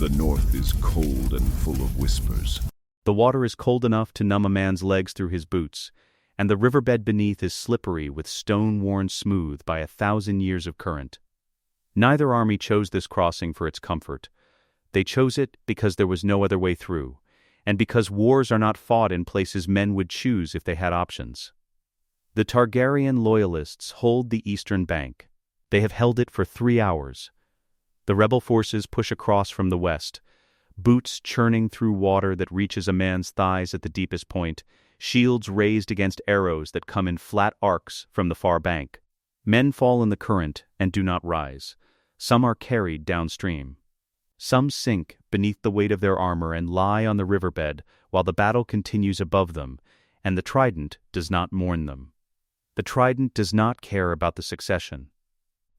The north is cold and full of whispers. The water is cold enough to numb a man's legs through his boots, and the riverbed beneath is slippery with stone worn smooth by 1,000 years of current. Neither army chose this crossing for its comfort. They chose it because there was no other way through, and because wars are not fought in places men would choose if they had options. The Targaryen loyalists hold the eastern bank. They have held it for 3 hours. The rebel forces push across from the west, boots churning through water that reaches a man's thighs at the deepest point, shields raised against arrows that come in flat arcs from the far bank. Men fall in the current and do not rise. Some are carried downstream. Some sink beneath the weight of their armor and lie on the riverbed while the battle continues above them, and the Trident does not mourn them. The Trident does not care about the succession.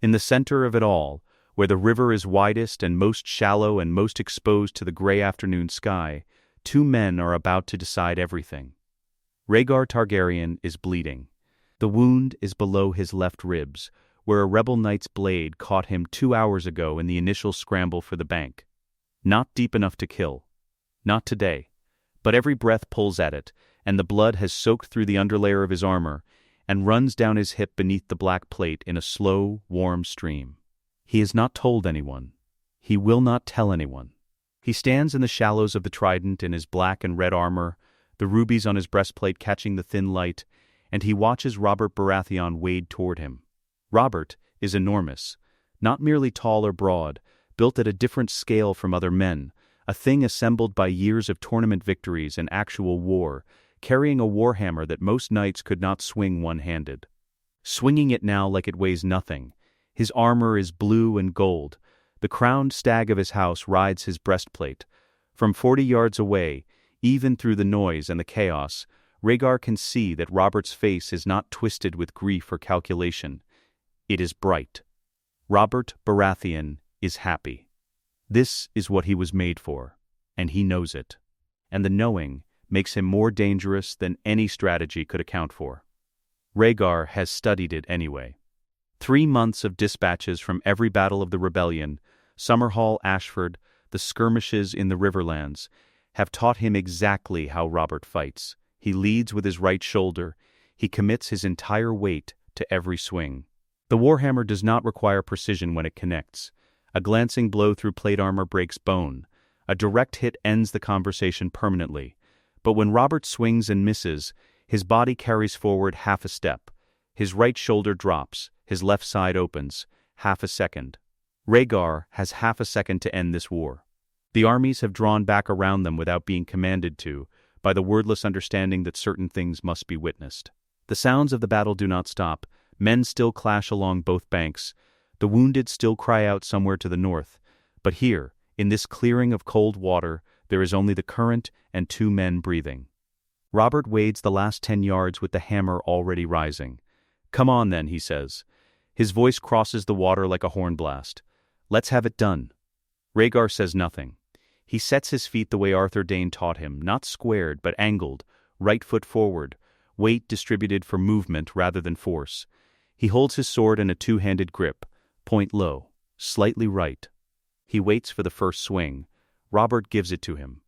In the center of it all, where the river is widest and most shallow and most exposed to the gray afternoon sky, 2 men are about to decide everything. Rhaegar Targaryen is bleeding. The wound is below his left ribs, where a rebel knight's blade caught him 2 hours ago in the initial scramble for the bank. Not deep enough to kill. Not today. But every breath pulls at it, and the blood has soaked through the underlayer of his armor and runs down his hip beneath the black plate in a slow, warm stream. He has not told anyone. He will not tell anyone. He stands in the shallows of the Trident in his black and red armor, the rubies on his breastplate catching the thin light, and he watches Robert Baratheon wade toward him. Robert is enormous, not merely tall or broad, built at a different scale from other men, a thing assembled by years of tournament victories and actual war, carrying a warhammer that most knights could not swing one-handed. Swinging it now like it weighs nothing, his armor is blue and gold. The crowned stag of his house rides his breastplate. From 40 yards away, even through the noise and the chaos, Rhaegar can see that Robert's face is not twisted with grief or calculation. It is bright. Robert Baratheon is happy. This is what he was made for, and he knows it. And the knowing makes him more dangerous than any strategy could account for. Rhaegar has studied it anyway. 3 months of dispatches from every battle of the rebellion, Summerhall, Ashford, the skirmishes in the Riverlands, have taught him exactly how Robert fights. He leads with his right shoulder. He commits his entire weight to every swing. The warhammer does not require precision when it connects. A glancing blow through plate armor breaks bone. A direct hit ends the conversation permanently. But when Robert swings and misses, his body carries forward half a step. His right shoulder drops. His left side opens. Half a second. Rhaegar has half a second to end this war. The armies have drawn back around them without being commanded to, by the wordless understanding that certain things must be witnessed. The sounds of the battle do not stop. Men still clash along both banks. The wounded still cry out somewhere to the north. But here, in this clearing of cold water, there is only the current and 2 men breathing. Robert wades the last 10 yards with the hammer already rising. "Come on then," he says. His voice crosses the water like a horn blast. "Let's have it done." Rhaegar says nothing. He sets his feet the way Arthur Dayne taught him, not squared but angled, right foot forward, weight distributed for movement rather than force. He holds his sword in a 2-handed grip, point low, slightly right. He waits for the first swing. Robert gives it to him.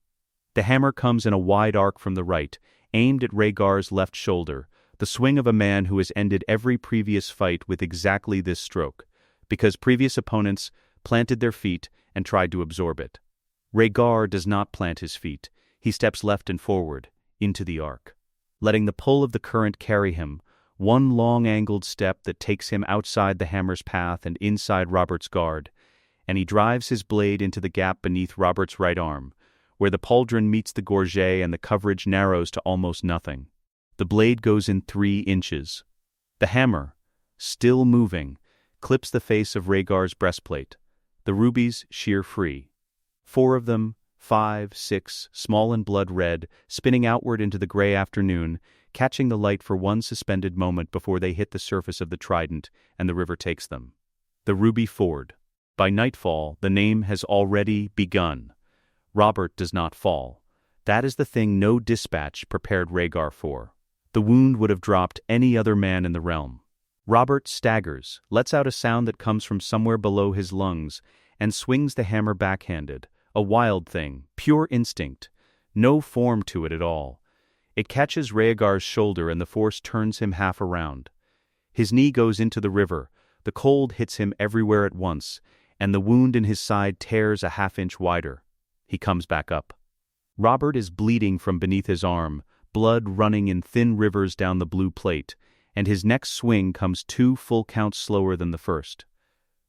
The hammer comes in a wide arc from the right, aimed at Rhaegar's left shoulder, the swing of a man who has ended every previous fight with exactly this stroke, because previous opponents planted their feet and tried to absorb it. Rhaegar does not plant his feet. He steps left and forward, into the arc, letting the pull of the current carry him, one long angled step that takes him outside the hammer's path and inside Robert's guard, and he drives his blade into the gap beneath Robert's right arm, where the pauldron meets the gorget and the coverage narrows to almost nothing. The blade goes in 3 inches. The hammer, still moving, clips the face of Rhaegar's breastplate. The rubies shear free. 4 of them, 5, 6, small and blood red, spinning outward into the gray afternoon, catching the light for one suspended moment before they hit the surface of the Trident and the river takes them. The Ruby Ford. By nightfall, the name has already begun. Robert does not fall. That is the thing no dispatch prepared Rhaegar for. The wound would have dropped any other man in the realm. Robert staggers, lets out a sound that comes from somewhere below his lungs, and swings the hammer backhanded, A wild thing, pure instinct. No form to it at all. It catches Rhaegar's shoulder and the force turns him half around. His knee goes into the river, the cold hits him everywhere at once, and the wound in his side tears a half-inch wider. He comes back up. Robert is bleeding from beneath his arm, blood running in thin rivers down the blue plate, and his next swing comes 2 full counts slower than the first.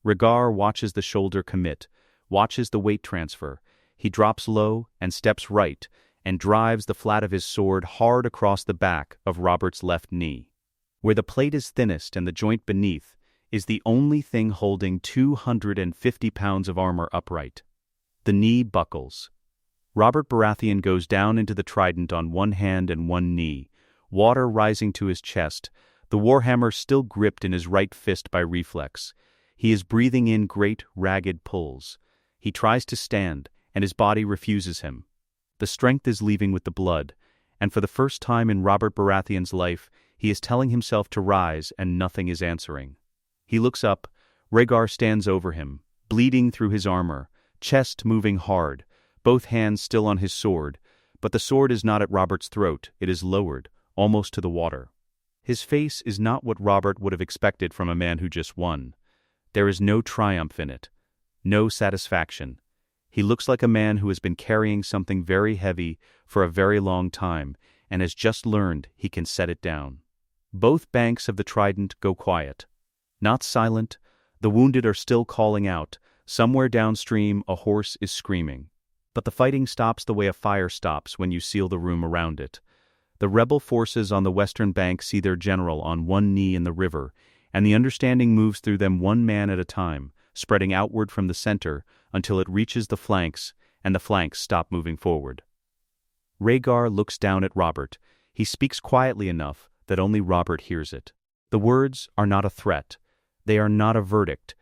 Rhaegar watches the shoulder commit, watches the weight transfer. He drops low and steps right, and drives the flat of his sword hard across the back of Robert's left knee. Where the plate is thinnest and the joint beneath is the only thing holding 250 pounds of armor upright. The knee buckles. Robert Baratheon goes down into the Trident on one hand and one knee, water rising to his chest, the warhammer still gripped in his right fist by reflex. He is breathing in great, ragged pulls. He tries to stand, and his body refuses him. The strength is leaving with the blood, and for the first time in Robert Baratheon's life, he is telling himself to rise and nothing is answering. He looks up. Rhaegar stands over him, bleeding through his armor, chest moving hard, both hands still on his sword, but the sword is not at Robert's throat, it is lowered, almost to the water. His face is not what Robert would have expected from a man who just won. There is no triumph in it, no satisfaction. He looks like a man who has been carrying something very heavy for a very long time and has just learned he can set it down. Both banks of the Trident go quiet. Not silent, the wounded are still calling out. Somewhere downstream a horse is screaming. But the fighting stops the way a fire stops when you seal the room around it. The rebel forces on the western bank see their general on one knee in the river, and the understanding moves through them one man at a time, spreading outward from the center until it reaches the flanks, and the flanks stop moving forward. Rhaegar looks down at Robert. He speaks quietly enough that only Robert hears it. The words are not a threat. They are not a verdict.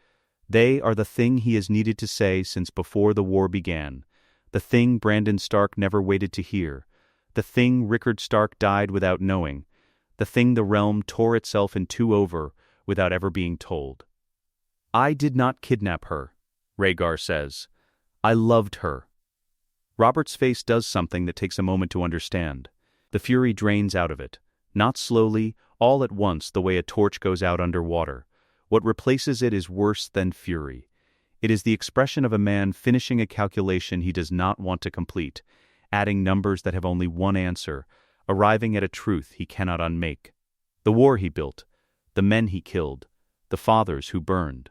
They are the thing he has needed to say since before the war began, the thing Brandon Stark never waited to hear, the thing Rickard Stark died without knowing, the thing the realm tore itself in two over without ever being told. "I did not kidnap her," Rhaegar says. "I loved her." Robert's face does something that takes a moment to understand. The fury drains out of it, not slowly, all at once the way a torch goes out under water. What replaces it is worse than fury. It is the expression of a man finishing a calculation he does not want to complete, adding numbers that have only one answer, arriving at a truth he cannot unmake. The war he built, the men he killed, the fathers who burned,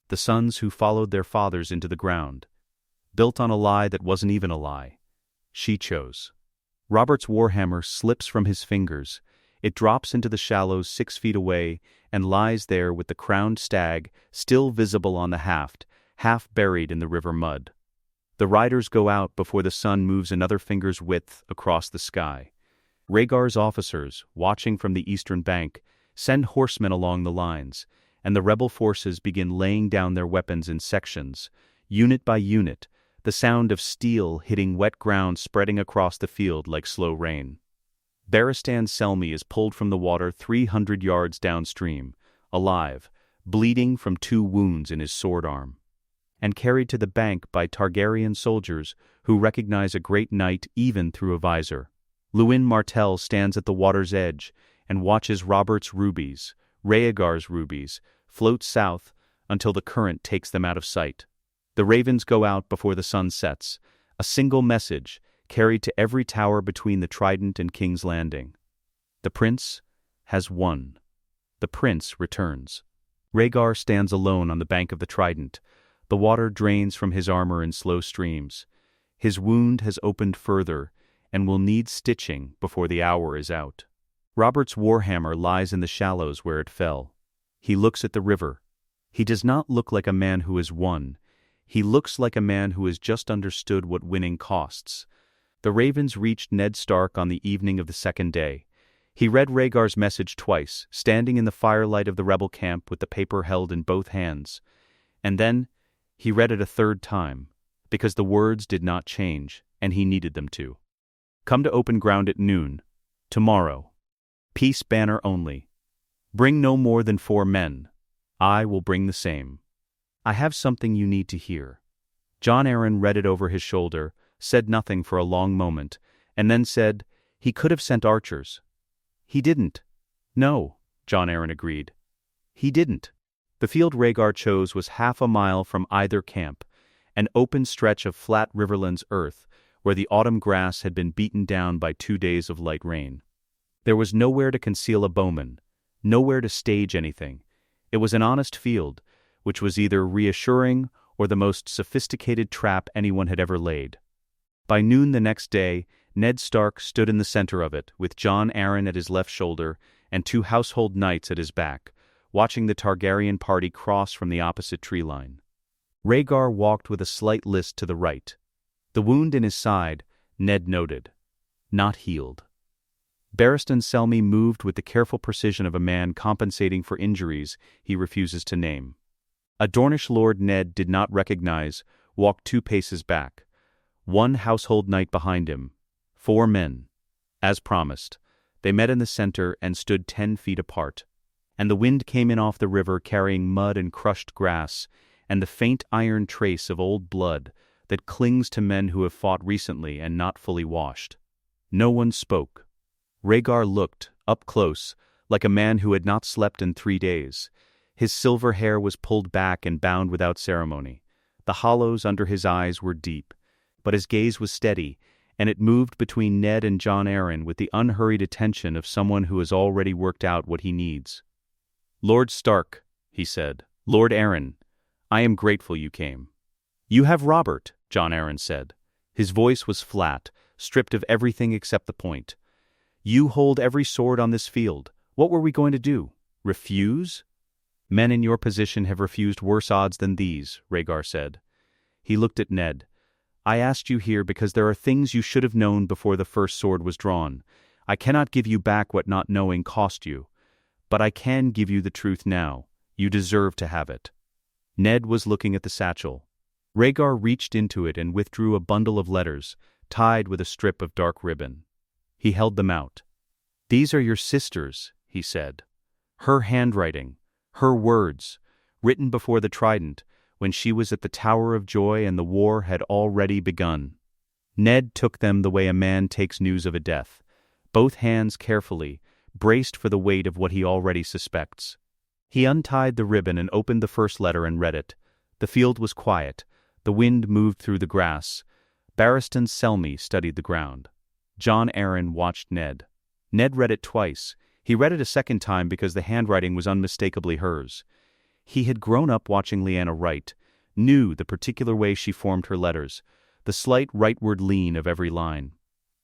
the sons who followed their fathers into the ground, built on a lie that wasn't even a lie. She chose. Robert's warhammer slips from his fingers. It drops into the shallows 6 feet away and lies there with the crowned stag still visible on the haft, half buried in the river mud. The riders go out before the sun moves another finger's width across the sky. Rhaegar's officers, watching from the eastern bank, send horsemen along the lines, and the rebel forces begin laying down their weapons in sections, unit by unit, the sound of steel hitting wet ground spreading across the field like slow rain. Barristan Selmy is pulled from the water 300 yards downstream, alive, bleeding from 2 wounds in his sword arm, and carried to the bank by Targaryen soldiers who recognize a great knight even through a visor. House Martell stands at the water's edge and watches Robert's rubies, Rhaegar's rubies, float south until the current takes them out of sight. The ravens go out before the sun sets, a single message carried to every tower between the Trident and King's Landing. The prince has won. The prince returns. Rhaegar stands alone on the bank of the Trident. The water drains from his armor in slow streams. His wound has opened further and will need stitching before the hour is out. Robert's warhammer lies in the shallows where it fell. He looks at the river. He does not look like a man who has won. He looks like a man who has just understood what winning costs. The ravens reached Ned Stark on the evening of the second day. He read Rhaegar's message twice, standing in the firelight of the rebel camp with the paper held in both hands. And then he read it a third time, because the words did not change, and he needed them to. Come to open ground at noon. Tomorrow. Peace banner only. Bring no more than 4 men. I will bring the same. I have something you need to hear. Jon Arryn read it over his shoulder, said nothing for a long moment, and then said, "He could have sent archers." "He didn't." "No," Jon Arryn agreed. "He didn't." The field Rhaegar chose was half a mile from either camp, an open stretch of flat riverlands earth where the autumn grass had been beaten down by 2 days of light rain. There was nowhere to conceal a bowman, nowhere to stage anything. It was an honest field, which was either reassuring or the most sophisticated trap anyone had ever laid. By noon the next day, Ned Stark stood in the center of it, with Jon Arryn at his left shoulder and 2 household knights at his back, watching the Targaryen party cross from the opposite tree line. Rhaegar walked with a slight list to the right. The wound in his side, Ned noted, not healed. Barristan Selmy moved with the careful precision of a man compensating for injuries he refuses to name. A Dornish lord Ned did not recognize walked 2 paces back, 1 household knight behind him, 4 men. As promised, they met in the center and stood 10 feet apart. And the wind came in off the river carrying mud and crushed grass, and the faint iron trace of old blood that clings to men who have fought recently and not fully washed. No one spoke. Rhaegar looked, up close, like a man who had not slept in 3 days. His silver hair was pulled back and bound without ceremony. The hollows under his eyes were deep, but his gaze was steady, and it moved between Ned and Jon Arryn with the unhurried attention of someone who has already worked out what he needs. "Lord Stark," he said, "Lord Arryn, I am grateful you came." "You have Robert," Jon Arryn said. His voice was flat, stripped of everything except the point. "You hold every sword on this field. What were we going to do? Refuse?" "Men in your position have refused worse odds than these," Rhaegar said. He looked at Ned. "I asked you here because there are things you should have known before the first sword was drawn. I cannot give you back what not knowing cost you. But I can give you the truth now. You deserve to have it." Ned was looking at the satchel. Rhaegar reached into it and withdrew a bundle of letters, tied with a strip of dark ribbon. He held them out. "These are your sister's," he said. "Her handwriting, her words, written before the Trident, when she was at the Tower of Joy and the war had already begun." Ned took them the way a man takes news of a death, both hands carefully, braced for the weight of what he already suspects. He untied the ribbon and opened the first letter and read it. The field was quiet. The wind moved through the grass. Barristan Selmy studied the ground. Jon Arryn watched Ned. Ned read it twice. He read it a second time because the handwriting was unmistakably hers. He had grown up watching Lyanna write, knew the particular way she formed her letters, the slight rightward lean of every line.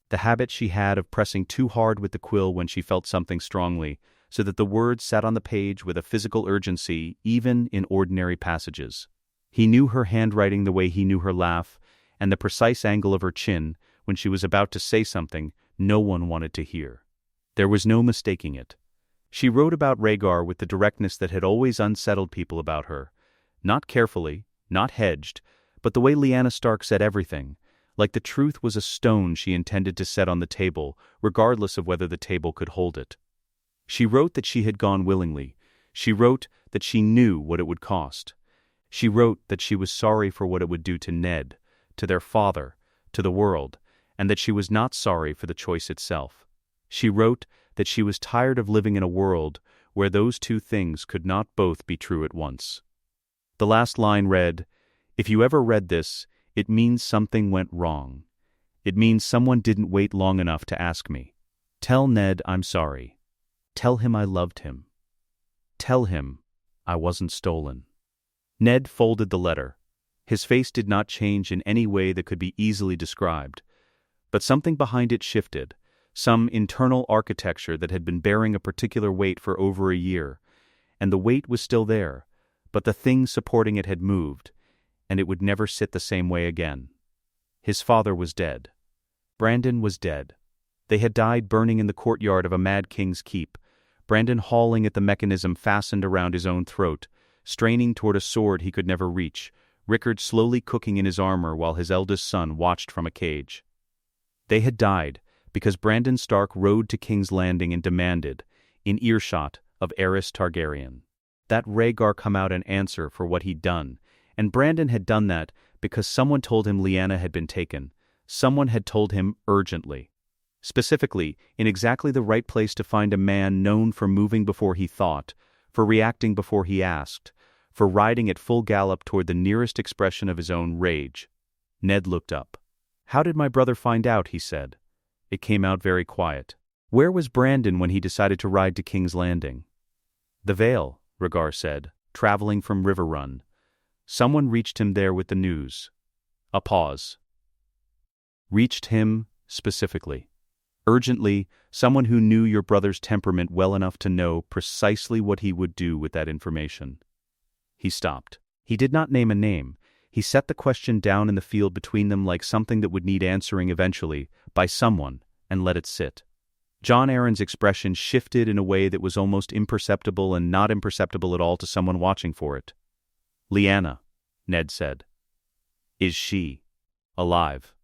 The habit she had of pressing too hard with the quill when she felt something strongly, so that the words sat on the page with a physical urgency even in ordinary passages. He knew her handwriting the way he knew her laugh, and the precise angle of her chin when she was about to say something no one wanted to hear. There was no mistaking it. She wrote about Rhaegar with the directness that had always unsettled people about her. Not carefully, not hedged, but the way Lyanna Stark said everything, like the truth was a stone she intended to set on the table, regardless of whether the table could hold it. She wrote that she had gone willingly. She wrote that she knew what it would cost. She wrote that she was sorry for what it would do to Ned, to their father, to the world, and that she was not sorry for the choice itself. She wrote that she was tired of living in a world where those 2 things could not both be true at once. The last line read, "If you ever read this, it means something went wrong. It means someone didn't wait long enough to ask me. Tell Ned I'm sorry. Tell him I loved him. Tell him I wasn't stolen." Ned folded the letter. His face did not change in any way that could be easily described. But something behind it shifted, some internal architecture that had been bearing a particular weight for over a year, and the weight was still there, but the thing supporting it had moved, and it would never sit the same way again. His father was dead. Brandon was dead. They had died burning in the courtyard of a mad king's keep, Brandon hauling at the mechanism fastened around his own throat, straining toward a sword he could never reach, Rickard slowly cooking in his armor while his eldest son watched from a cage. They had died because Brandon Stark rode to King's Landing and demanded, in earshot, of Aerys Targaryen, that Rhaegar come out and answer for what he'd done, and Brandon had done that because someone told him Lyanna had been taken. Someone had told him urgently. Specifically, in exactly the right place to find a man known for moving before he thought, for reacting before he asked, for riding at full gallop toward the nearest expression of his own rage. Ned looked up. "How did my brother find out?" he said. It came out very quiet. "Where was Brandon when he decided to ride to King's Landing?" "The Vale," Rhaegar said, "traveling from River Run. Someone reached him there with the news." A pause. "Reached him, specifically. Urgently, someone who knew your brother's temperament well enough to know precisely what he would do with that information." He stopped. He did not name a name. He set the question down in the field between them like something that would need answering eventually, by someone, and let it sit. Jon Arryn's expression shifted in a way that was almost imperceptible and not imperceptible at all to someone watching for it. "Lyanna," Ned said. "Is she alive?"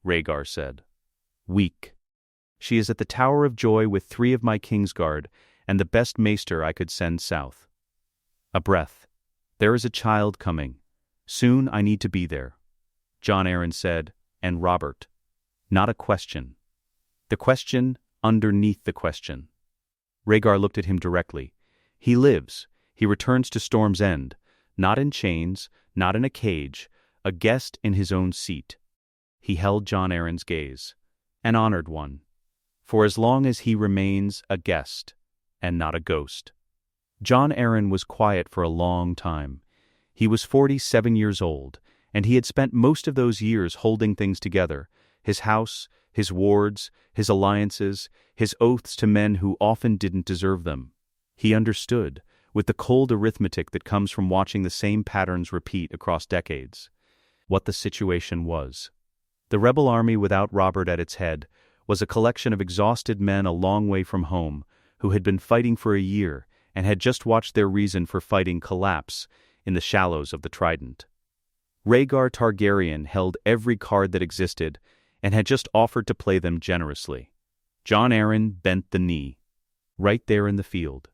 Rhaegar said. "Weak. She is at the Tower of Joy with 3 of my Kingsguard and the best maester I could send south." A breath. "There is a child coming. Soon I need to be there." Jon Arryn said, "And Robert." Not a question. The question underneath the question. Rhaegar looked at him directly. "He lives. He returns to Storm's End. Not in chains, not in a cage, a guest in his own seat." He held Jon Arryn's gaze. "An honored one. For as long as he remains a guest, and not a ghost." Jon Arryn was quiet for a long time. He was 47 years old, and he had spent most of those years holding things together: his house, his wards, his alliances, his oaths to men who often didn't deserve them. He understood, with the cold arithmetic that comes from watching the same patterns repeat across decades, what the situation was. The rebel army without Robert at its head was a collection of exhausted men a long way from home, who had been fighting for a year and had just watched their reason for fighting collapse in the shallows of the Trident. Rhaegar Targaryen held every card that existed and had just offered to play them generously. Jon Arryn bent the knee, right there in the field,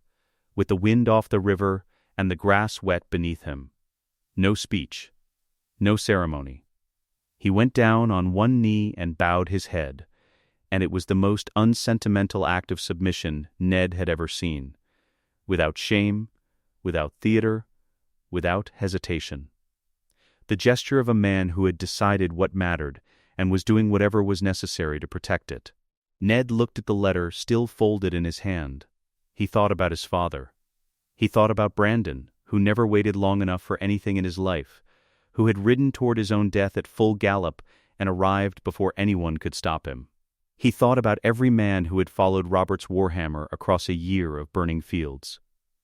with the wind off the river and the grass wet beneath him. No speech, no ceremony. He went down on one knee and bowed his head, and it was the most unsentimental act of submission Ned had ever seen. Without shame, without theater, without hesitation. The gesture of a man who had decided what mattered and was doing whatever was necessary to protect it. Ned looked at the letter still folded in his hand. He thought about his father. He thought about Brandon, who never waited long enough for anything in his life, who had ridden toward his own death at full gallop and arrived before anyone could stop him. He thought about every man who had followed Robert's warhammer across a year of burning fields.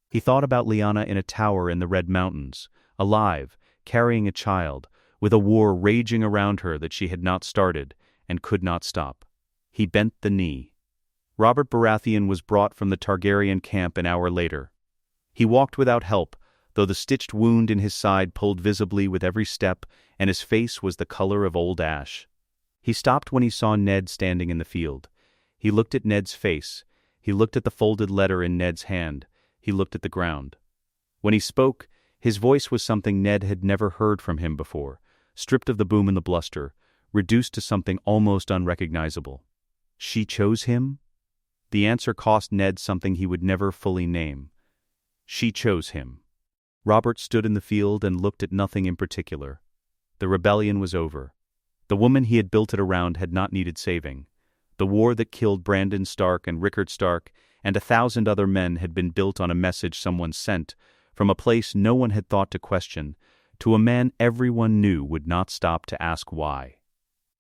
He thought about Lyanna in a tower in the Red Mountains, alive, carrying a child, with a war raging around her that she had not started and could not stop. He bent the knee. Robert Baratheon was brought from the Targaryen camp an hour later. He walked without help, though the stitched wound in his side pulled visibly with every step, and his face was the color of old ash. He stopped when he saw Ned standing in the field. He looked at Ned's face. He looked at the folded letter in Ned's hand. He looked at the ground. When he spoke, his voice was something Ned had never heard from him before, stripped of the boom and the bluster, reduced to something almost unrecognizable. She chose him? The answer cost Ned something he would never fully name. She chose him. Robert stood in the field and looked at nothing in particular. The rebellion was over. The woman he had built it around had not needed saving. The war that killed Brandon Stark and Rickard Stark and 1,000 other men had been built on a message someone sent, from a place no one had thought to question, to a man everyone knew would not stop to ask why.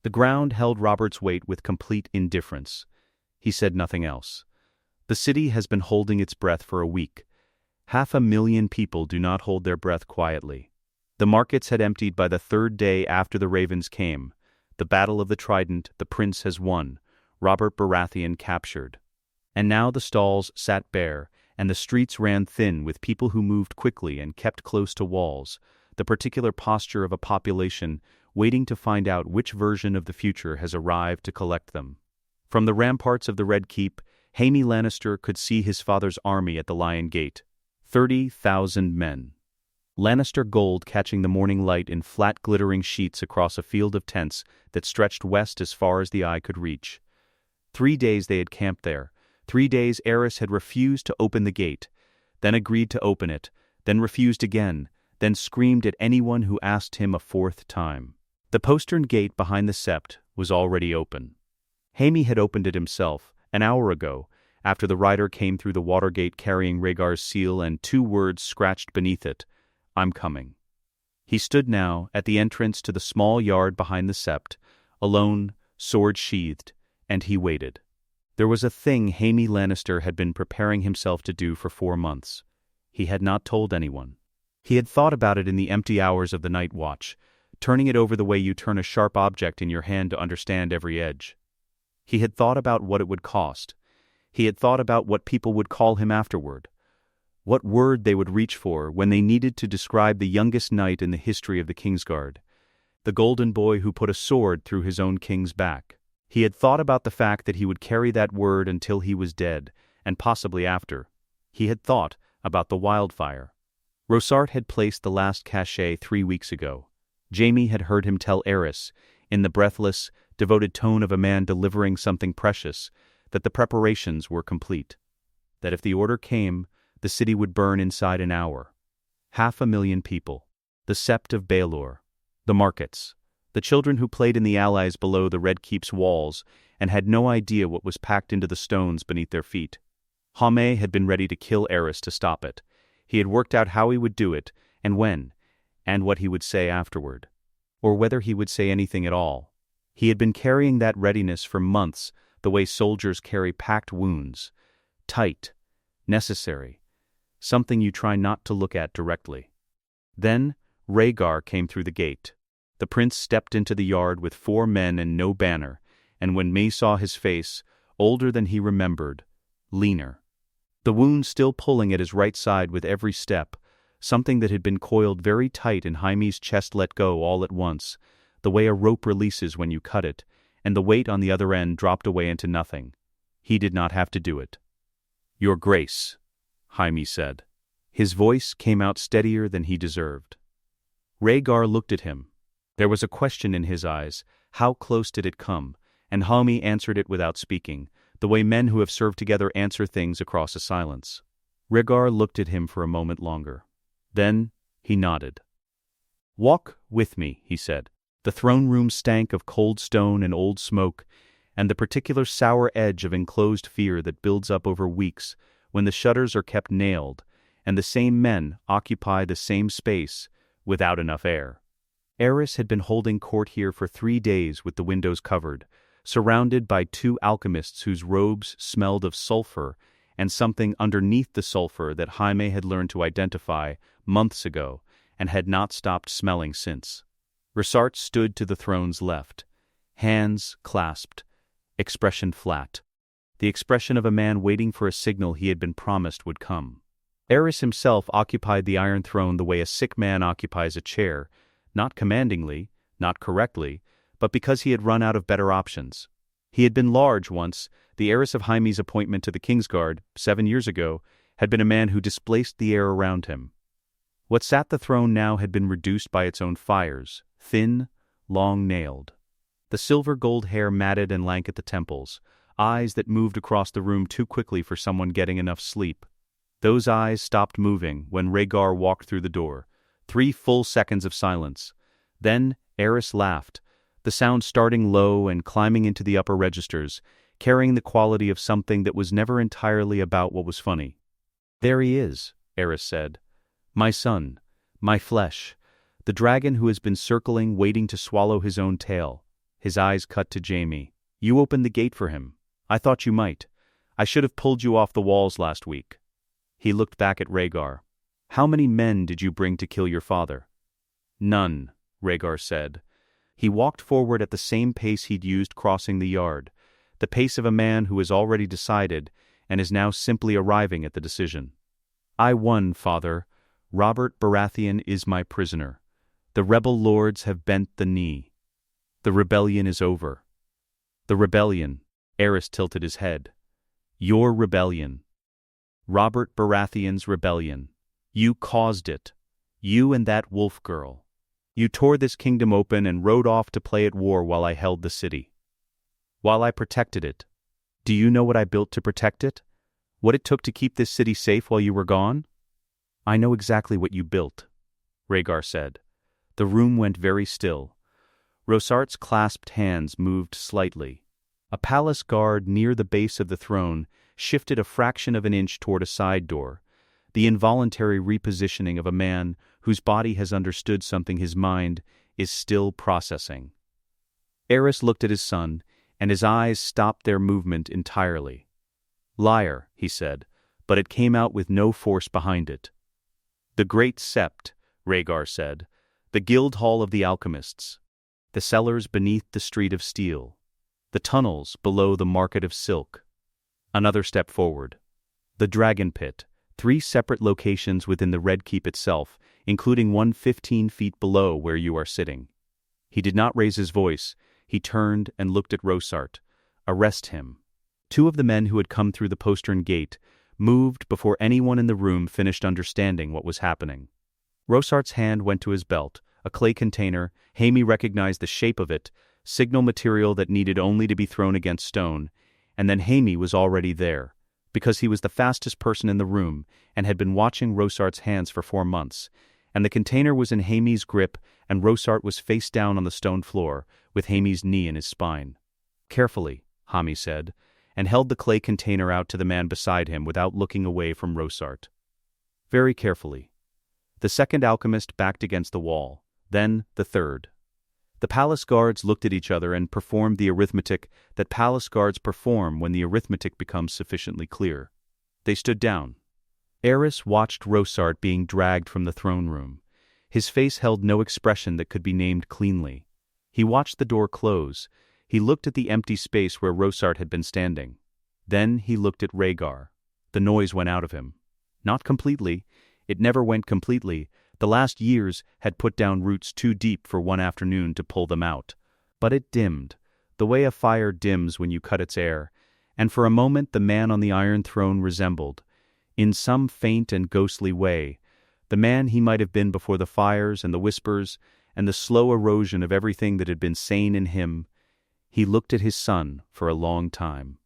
The ground held Robert's weight with complete indifference. He said nothing else. The city has been holding its breath for a week. 500,000 people do not hold their breath quietly. The markets had emptied by the 3rd day after the ravens came. The battle of the Trident, the prince has won. Robert Baratheon captured. And now the stalls sat bare, and the streets ran thin with people who moved quickly and kept close to walls, the particular posture of a population waiting to find out which version of the future has arrived to collect them. From the ramparts of the Red Keep, Jaime Lannister could see his father's army at the Lion Gate. 30,000 men. Lannister gold catching the morning light in flat glittering sheets across a field of tents that stretched west as far as the eye could reach. 3 days they had camped there. 3 days Aerys had refused to open the gate, then agreed to open it, then refused again, then screamed at anyone who asked him a 4th time. The postern gate behind the sept was already open. Jaime had opened it himself, an hour ago, after the rider came through the water gate carrying Rhaegar's seal and 2 words scratched beneath it, "I'm coming." He stood now at the entrance to the small yard behind the sept, alone, sword sheathed, and he waited. There was a thing Jaime Lannister had been preparing himself to do for 4 months. He had not told anyone. He had thought about it in the empty hours of the night watch, turning it over the way you turn a sharp object in your hand to understand every edge. He had thought about what it would cost. He had thought about what people would call him afterward. What word they would reach for when they needed to describe the youngest knight in the history of the Kingsguard. The golden boy who put a sword through his own king's back. He had thought about the fact that he would carry that word until he was dead, and possibly after. He had thought about the wildfire. Rosart had placed the last cachet 3 weeks ago. Jaime had heard him tell Aerys, in the breathless, devoted tone of a man delivering something precious, that the preparations were complete. That if the order came, the city would burn inside an hour. 500,000 people. The sept of Baelor. The markets. The children who played in the alleys below the Red Keep's walls and had no idea what was packed into the stones beneath their feet. Jaime had been ready to kill Aerys to stop it. He had worked out how he would do it, and when, and what he would say afterward. Or whether he would say anything at all. He had been carrying that readiness for months, the way soldiers carry packed wounds. Tight. Necessary. Something you try not to look at directly. Then, Rhaegar came through the gate. The prince stepped into the yard with 4 men and no banner, and when May saw his face, older than he remembered, leaner. The wound still pulling at his right side with every step, something that had been coiled very tight in Jaime's chest let go all at once, the way a rope releases when you cut it, and the weight on the other end dropped away into nothing. He did not have to do it. "Your Grace," Jaime said. His voice came out steadier than he deserved. Rhaegar looked at him. There was a question in his eyes. How close did it come? And Jaime answered it without speaking, the way men who have served together answer things across a silence. Rhaegar looked at him for a moment longer. Then he nodded. "Walk with me," he said. The throne room stank of cold stone and old smoke, and the particular sour edge of enclosed fear that builds up over weeks when the shutters are kept nailed, and the same men occupy the same space without enough air. Aerys had been holding court here for 3 days with the windows covered, surrounded by 2 alchemists whose robes smelled of sulfur and something underneath the sulfur that Jaime had learned to identify months ago and had not stopped smelling since. Rosart stood to the throne's left, hands clasped, expression flat, the expression of a man waiting for a signal he had been promised would come. Aerys himself occupied the Iron Throne the way a sick man occupies a chair, not commandingly, not correctly, but because he had run out of better options. He had been large once. The heiress of Jaime's appointment to the Kingsguard, 7 years ago, had been a man who displaced the air around him. What sat the throne now had been reduced by its own fires, thin, long-nailed. The silver-gold hair matted and lank at the temples, eyes that moved across the room too quickly for someone getting enough sleep. Those eyes stopped moving when Rhaegar walked through the door. 3 full seconds of silence. Then Aerys laughed, the sound starting low and climbing into the upper registers, carrying the quality of something that was never entirely about what was funny. "There he is," Aerys said. "My son, my flesh, the dragon who has been circling, waiting to swallow his own tail." His eyes cut to Jaime. "You opened the gate for him. I thought you might. I should have pulled you off the walls last week." He looked back at Rhaegar. "How many men did you bring to kill your father?" "None," Rhaegar said. He walked forward at the same pace he'd used crossing the yard, the pace of a man who has already decided and is now simply arriving at the decision. "I won, father. Robert Baratheon is my prisoner. The rebel lords have bent the knee. The rebellion is over." "The rebellion," Aerys tilted his head. "Your rebellion. Robert Baratheon's rebellion. You caused it. You and that wolf girl. You tore this kingdom open and rode off to play at war while I held the city. While I protected it. Do you know what I built to protect it? What it took to keep this city safe while you were gone? I know exactly what you built, Rhaegar said. The room went very still. Rosart's clasped hands moved slightly. A palace guard near the base of the throne shifted a fraction of an inch toward a side door, the involuntary repositioning of a man whose body has understood something his mind is still processing. Aerys looked at his son, and his eyes stopped their movement entirely. Liar, he said, but it came out with no force behind it. The Great Sept, Rhaegar said, the guild hall of the alchemists, the cellars beneath the street of steel, the tunnels below the market of silk. Another step forward. The dragon pit, 3 separate locations within the Red Keep itself, including one 15 feet below where you are sitting. He did not raise his voice. He turned and looked at Rosart. Arrest him. 2 of the men who had come through the postern gate moved before anyone in the room finished understanding what was happening. Rosart's hand went to his belt, a clay container. Jaime recognized the shape of it, signal material that needed only to be thrown against stone, and then Jaime was already there, because he was the fastest person in the room and had been watching Rosart's hands for 4 months, and the container was in Jaime's grip and Rosart was face down on the stone floor, with Jaime's knee in his spine. Carefully, Jaime said, and held the clay container out to the man beside him without looking away from Rosart. Very carefully. The second alchemist backed against the wall, then the third. The palace guards looked at each other and performed the arithmetic that palace guards perform when the arithmetic becomes sufficiently clear. They stood down. Aerys watched Rosart being dragged from the throne room. His face held no expression that could be named cleanly. He watched the door close. He looked at the empty space where Rosart had been standing. Then he looked at Rhaegar. The noise went out of him. Not completely. It never went completely. The last years had put down roots too deep for one afternoon to pull them out. But it dimmed, the way a fire dims when you cut its air, and for a moment the man on the Iron Throne resembled, in some faint and ghostly way, the man he might have been before the fires and the whispers and the slow erosion of everything that had been sane in him. He looked at his son for a long time.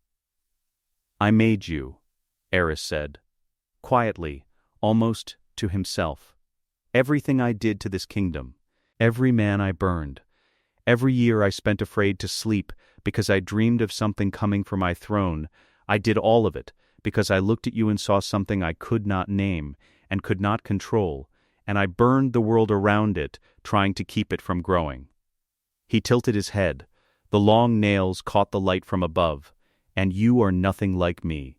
I made you, Aerys said, quietly, almost to himself. Everything I did to this kingdom, every man I burned, every year I spent afraid to sleep because I dreamed of something coming for my throne, I did all of it because I looked at you and saw something I could not name and could not control, and I burned the world around it, trying to keep it from growing. He tilted his head. The long nails caught the light from above. And you are nothing like me.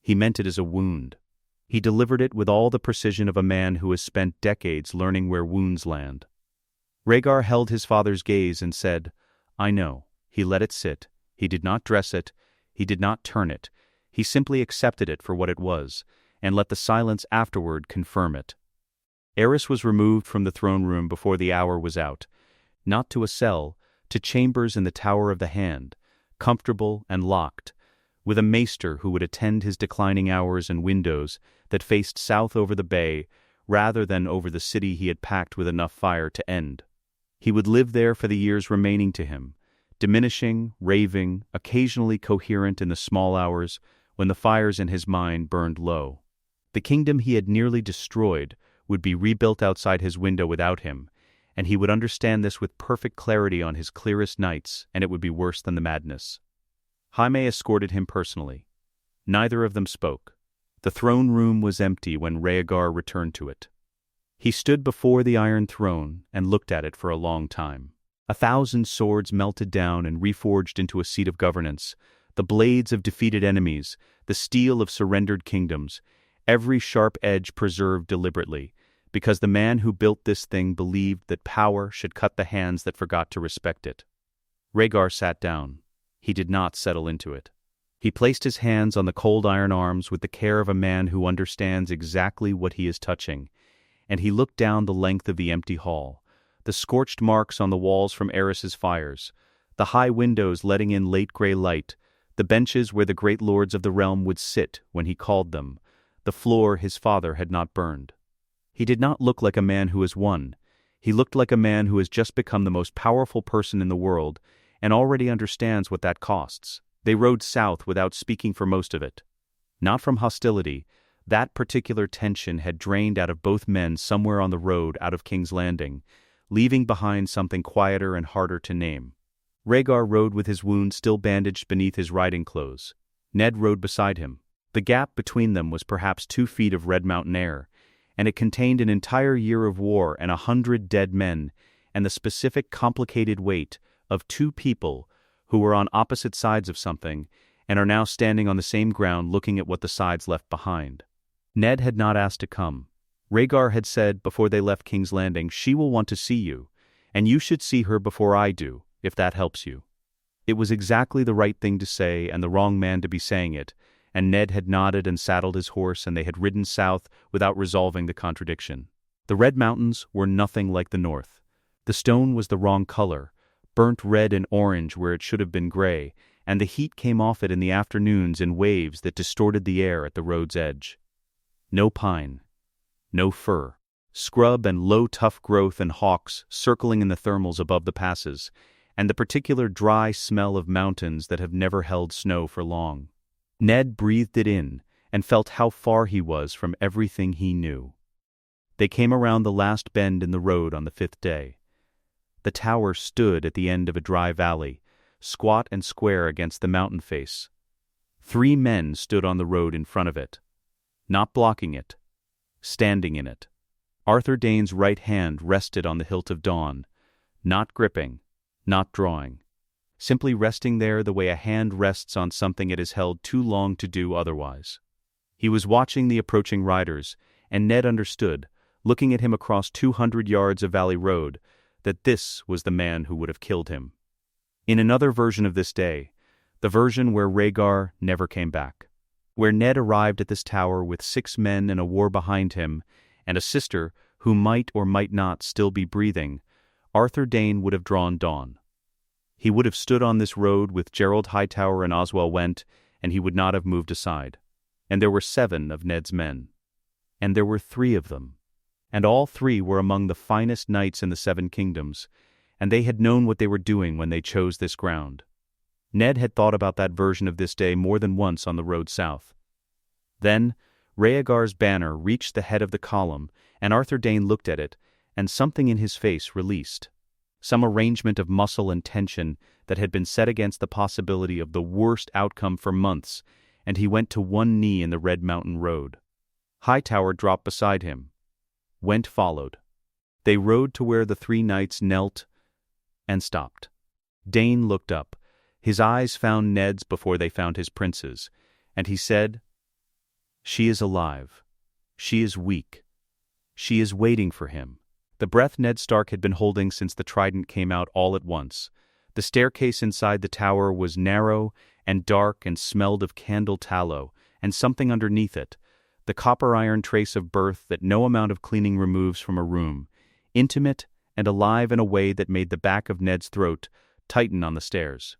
He meant it as a wound. He delivered it with all the precision of a man who has spent decades learning where wounds land. Rhaegar held his father's gaze and said, I know. He let it sit. He did not dress it. He did not turn it. He simply accepted it for what it was, and let the silence afterward confirm it. Aerys was removed from the throne room before the hour was out, not to a cell, to chambers in the Tower of the Hand, comfortable and locked, with a maester who would attend his declining hours and windows that faced south over the bay rather than over the city he had packed with enough fire to end. He would live there for the years remaining to him, diminishing, raving, occasionally coherent in the small hours when the fires in his mind burned low. The kingdom he had nearly destroyed would be rebuilt outside his window without him, and he would understand this with perfect clarity on his clearest nights, and it would be worse than the madness. Jaime escorted him personally. Neither of them spoke. The throne room was empty when Rhaegar returned to it. He stood before the Iron Throne and looked at it for a long time. 1,000 swords melted down and reforged into a seat of governance, the blades of defeated enemies, the steel of surrendered kingdoms, every sharp edge preserved deliberately, because the man who built this thing believed that power should cut the hands that forgot to respect it. Rhaegar sat down. He did not settle into it. He placed his hands on the cold iron arms with the care of a man who understands exactly what he is touching, and he looked down the length of the empty hall, the scorched marks on the walls from Aerys's fires, the high windows letting in late gray light, the benches where the great lords of the realm would sit when he called them, the floor his father had not burned. He did not look like a man who has won. He looked like a man who has just become the most powerful person in the world and already understands what that costs. They rode south without speaking for most of it. Not from hostility. That particular tension had drained out of both men somewhere on the road out of King's Landing, leaving behind something quieter and harder to name. Rhaegar rode with his wound still bandaged beneath his riding clothes. Ned rode beside him. The gap between them was perhaps 2 feet of red mountain air, and it contained an entire year of war and 100 dead men, and the specific complicated weight of 2 people who were on opposite sides of something and are now standing on the same ground looking at what the sides left behind. Ned had not asked to come. Rhaegar had said before they left King's Landing, "She will want to see you, and you should see her before I do, if that helps you." It was exactly the right thing to say and the wrong man to be saying it, and Ned had nodded and saddled his horse and they had ridden south without resolving the contradiction. The Red Mountains were nothing like the north. The stone was the wrong color, burnt red and orange where it should have been gray, and the heat came off it in the afternoons in waves that distorted the air at the road's edge. No pine. No fir. Scrub and low tough growth and hawks circling in the thermals above the passes, and the particular dry smell of mountains that have never held snow for long. Ned breathed it in and felt how far he was from everything he knew. They came around the last bend in the road on the 5th day. The tower stood at the end of a dry valley, squat and square against the mountain face. 3 men stood on the road in front of it, not blocking it, standing in it. Arthur Dayne's right hand rested on the hilt of Dawn, not gripping, not drawing, simply resting there the way a hand rests on something it has held too long to do otherwise. He was watching the approaching riders, and Ned understood, looking at him across 200 yards of valley road, that this was the man who would have killed him. In another version of this day, the version where Rhaegar never came back, where Ned arrived at this tower with 6 men and a war behind him, and a sister who might or might not still be breathing, Arthur Dayne would have drawn Dawn. He would have stood on this road with Gerald Hightower and Oswell Went, and he would not have moved aside. And there were 7 of Ned's men. And there were 3 of them. And all 3 were among the finest knights in the 7 kingdoms, and they had known what they were doing when they chose this ground. Ned had thought about that version of this day more than once on the road south. Then, Rhaegar's banner reached the head of the column, and Arthur Dayne looked at it, and something in his face released. Some arrangement of muscle and tension that had been set against the possibility of the worst outcome for months, and he went to one knee in the Red Mountain Road. Hightower dropped beside him. Went followed. They rode to where the 3 knights knelt and stopped. Dayne looked up. His eyes found Ned's before they found his prince's, and he said, "She is alive. She is weak. She is waiting for him." The breath Ned Stark had been holding since the Trident came out all at once. The staircase inside the tower was narrow and dark and smelled of candle tallow, and something underneath it, the copper iron trace of birth that no amount of cleaning removes from a room, intimate and alive in a way that made the back of Ned's throat tighten on the stairs.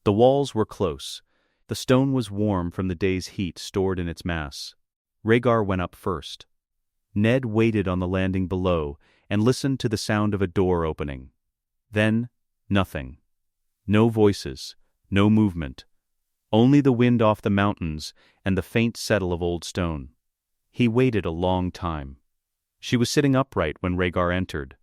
The walls were close. The stone was warm from the day's heat stored in its mass. Rhaegar went up first. Ned waited on the landing below and listened to the sound of a door opening. Then, nothing. No voices, no movement. Only the wind off the mountains and the faint settle of old stone. He waited a long time. She was sitting upright when Rhaegar entered,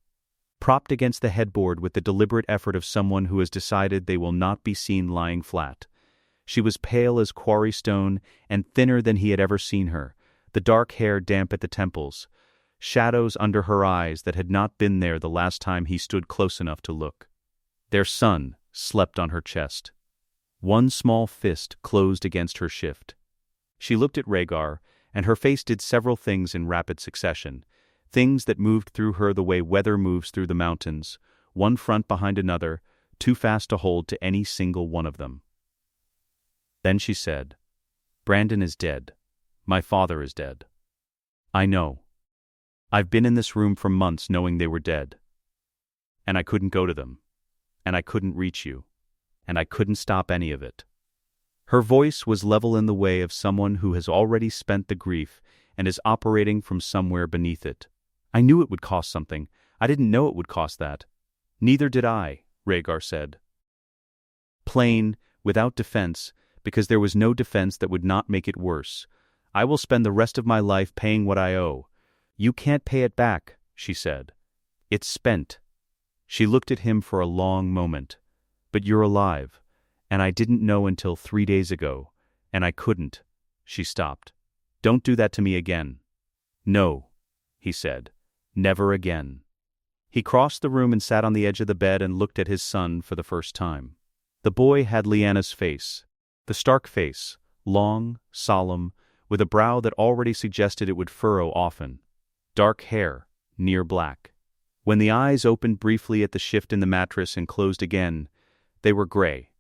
propped against the headboard with the deliberate effort of someone who has decided they will not be seen lying flat. She was pale as quarry stone and thinner than he had ever seen her, the dark hair damp at the temples, shadows under her eyes that had not been there the last time he stood close enough to look. Their son slept on her chest. One small fist closed against her shift. She looked at Rhaegar, and her face did several things in rapid succession, things that moved through her the way weather moves through the mountains, one front behind another, too fast to hold to any single one of them. Then she said, "Brandon is dead. My father is dead. I know. I've been in this room for months knowing they were dead. And I couldn't go to them. And I couldn't reach you. And I couldn't stop any of it." Her voice was level in the way of someone who has already spent the grief and is operating from somewhere beneath it. I knew it would cost something. I didn't know it would cost that. Neither did I, Rhaegar said. Plain, without defense, because there was no defense that would not make it worse. I will spend the rest of my life paying what I owe. You can't pay it back, she said. It's spent. She looked at him for a long moment. But you're alive, and I didn't know until 3 days ago, and I couldn't. She stopped. Don't do that to me again. No, he said. Never again. He crossed the room and sat on the edge of the bed and looked at his son for the first time. The boy had Lyanna's face, the Stark face, long, solemn, with a brow that already suggested it would furrow often. Dark hair, near black. When the eyes opened briefly at the shift in the mattress and closed again, they were gray.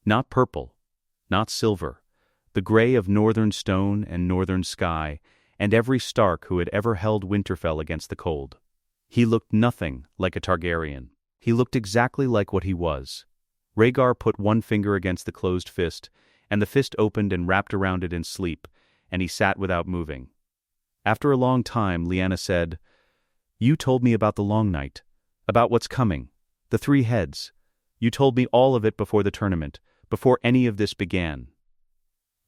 Not purple, not silver, the gray of northern stone and northern sky, and every Stark who had ever held Winterfell against the cold. He looked nothing like a Targaryen. He looked exactly like what he was. Rhaegar put one finger against the closed fist, and the fist opened and wrapped around it in sleep, and he sat without moving. After a long time, Lyanna said, "You told me about the long night, about what's coming, the 3 heads. You told me all of it before the tournament, before any of this began."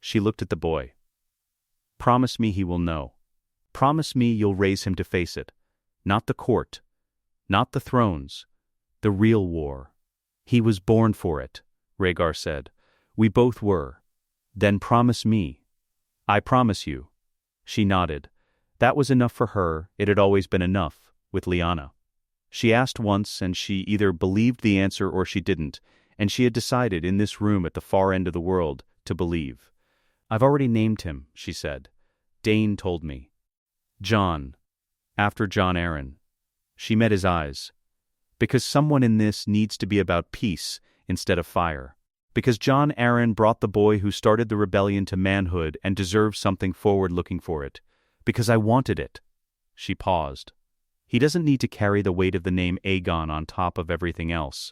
She looked at the boy. "Promise me he will know. Promise me you'll raise him to face it. Not the court. Not the thrones. The real war. He was born for it," Rhaegar said. "We both were. Then promise me." "I promise you." She nodded. That was enough for her. It had always been enough, with Lyanna. She asked once, and she either believed the answer or she didn't, and she had decided in this room at the far end of the world to believe. "I've already named him," she said. "Dane told me. Jon. After Jon Arryn." She met his eyes. "Because someone in this needs to be about peace instead of fire. Because Jon Arryn brought the boy who started the rebellion to manhood and deserves something forward-looking for it. Because I wanted it." She paused. "He doesn't need to carry the weight of the name Aegon on top of everything else."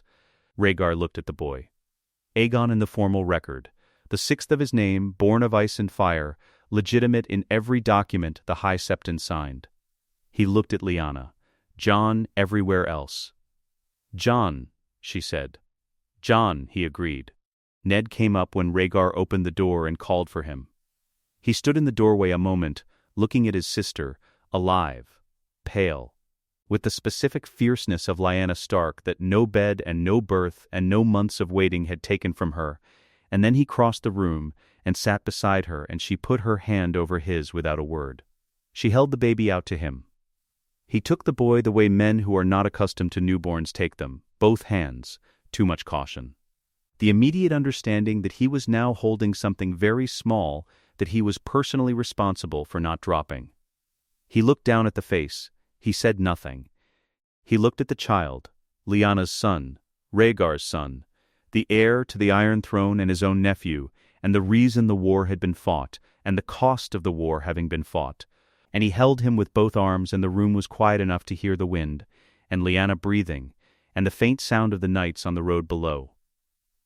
Rhaegar looked at the boy. Aegon in the formal record, the 6th of his name, born of ice and fire, legitimate in every document the High Septon signed. He looked at Lyanna. Jon everywhere else. "Jon," she said. "Jon," he agreed. Ned came up when Rhaegar opened the door and called for him. He stood in the doorway a moment, looking at his sister, alive, pale, with the specific fierceness of Lyanna Stark that no bed and no birth and no months of waiting had taken from her, and then he crossed the room and sat beside her, and she put her hand over his without a word. She held the baby out to him. He took the boy the way men who are not accustomed to newborns take them, both hands, too much caution. The immediate understanding that he was now holding something very small that he was personally responsible for not dropping. He looked down at the face. He said nothing. He looked at the child, Lyanna's son, Rhaegar's son, the heir to the Iron Throne and his own nephew, and the reason the war had been fought, and the cost of the war having been fought. And he held him with both arms, and the room was quiet enough to hear the wind, and Lyanna breathing, and the faint sound of the knights on the road below.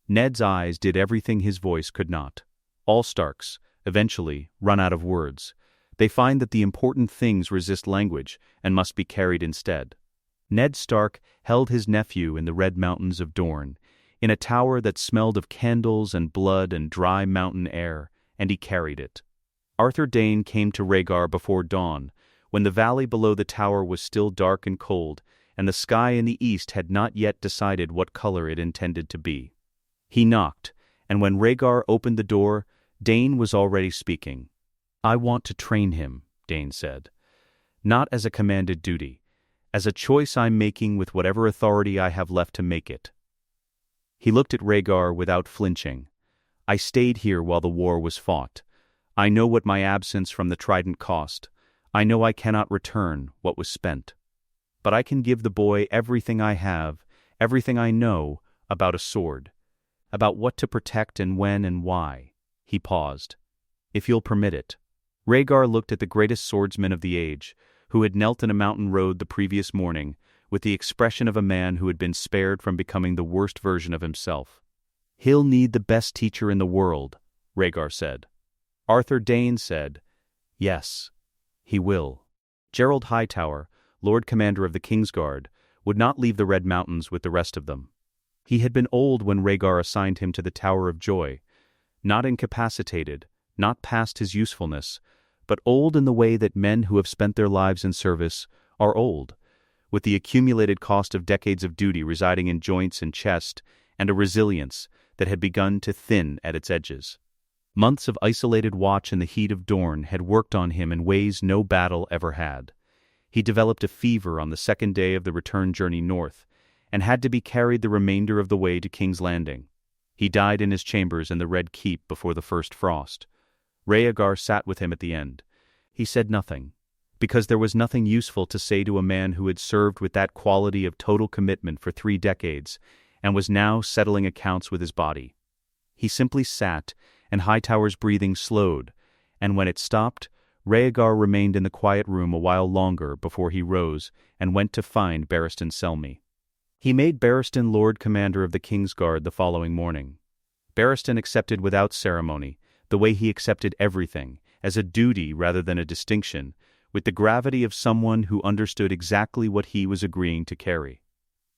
Ned's eyes did everything his voice could not. All Starks, eventually, run out of words. They find that the important things resist language and must be carried instead. Ned Stark held his nephew in the red mountains of Dorne, in a tower that smelled of candles and blood and dry mountain air, and he carried it. Arthur Dayne came to Rhaegar before dawn, when the valley below the tower was still dark and cold, and the sky in the east had not yet decided what color it intended to be. He knocked, and when Rhaegar opened the door, Dayne was already speaking. "I want to train him," Dayne said. "Not as a commanded duty, as a choice I'm making with whatever authority I have left to make it." He looked at Rhaegar without flinching. "I stayed here while the war was fought. I know what my absence from the Trident cost. I know I cannot return what was spent. But I can give the boy everything I have, everything I know about a sword, about what to protect and when and why." He paused. "If you'll permit it." Rhaegar looked at the greatest swordsman of the age, who had knelt in a mountain road the previous morning, with the expression of a man who had been spared from becoming the worst version of himself. "He'll need the best teacher in the world," Rhaegar said. Arthur Dayne said, "Yes, he will." Gerald Hightower, Lord Commander of the Kingsguard, would not leave the Red Mountains with the rest of them. He had been old when Rhaegar assigned him to the Tower of Joy, not incapacitated, not past his usefulness, but old in the way that men who have spent their lives in service are old, with the accumulated cost of decades of duty residing in joints and chest, and a resilience that had begun to thin at its edges. Months of isolated watch in the heat of Dorne had worked on him in ways no battle ever had. He developed a fever on the second day of the return journey north, and had to be carried the remainder of the way to King's Landing. He died in his chambers in the Red Keep before the first frost. Rhaegar sat with him at the end. He said nothing, because there was nothing useful to say to a man who had served with that quality of total commitment for 3 decades, and was now settling accounts with his body. He simply sat, and Hightower's breathing slowed, and when it stopped, Rhaegar remained in the quiet room a while longer before he rose and went to find Barristan Selmy. He made Barristan Lord Commander of the Kingsguard the following morning. Barristan accepted without ceremony, the way he accepted everything, as a duty rather than a distinction, with the gravity of someone who understood exactly what he was agreeing to carry.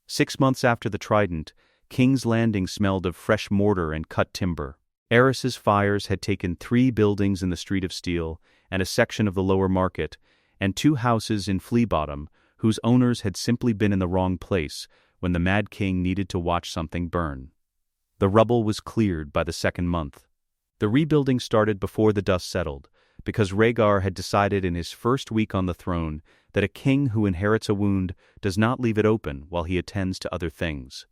6 months after the Trident, King's Landing smelled of fresh mortar and cut timber. Aerys's fires had taken 3 buildings in the Street of Steel and a section of the lower market, and 2 houses in Flea Bottom, whose owners had simply been in the wrong place when the Mad King needed to watch something burn. The rubble was cleared by the 2nd month. The rebuilding started before the dust settled, because Rhaegar had decided in his first week on the throne that a king who inherits a wound does not leave it open while he attends to other things.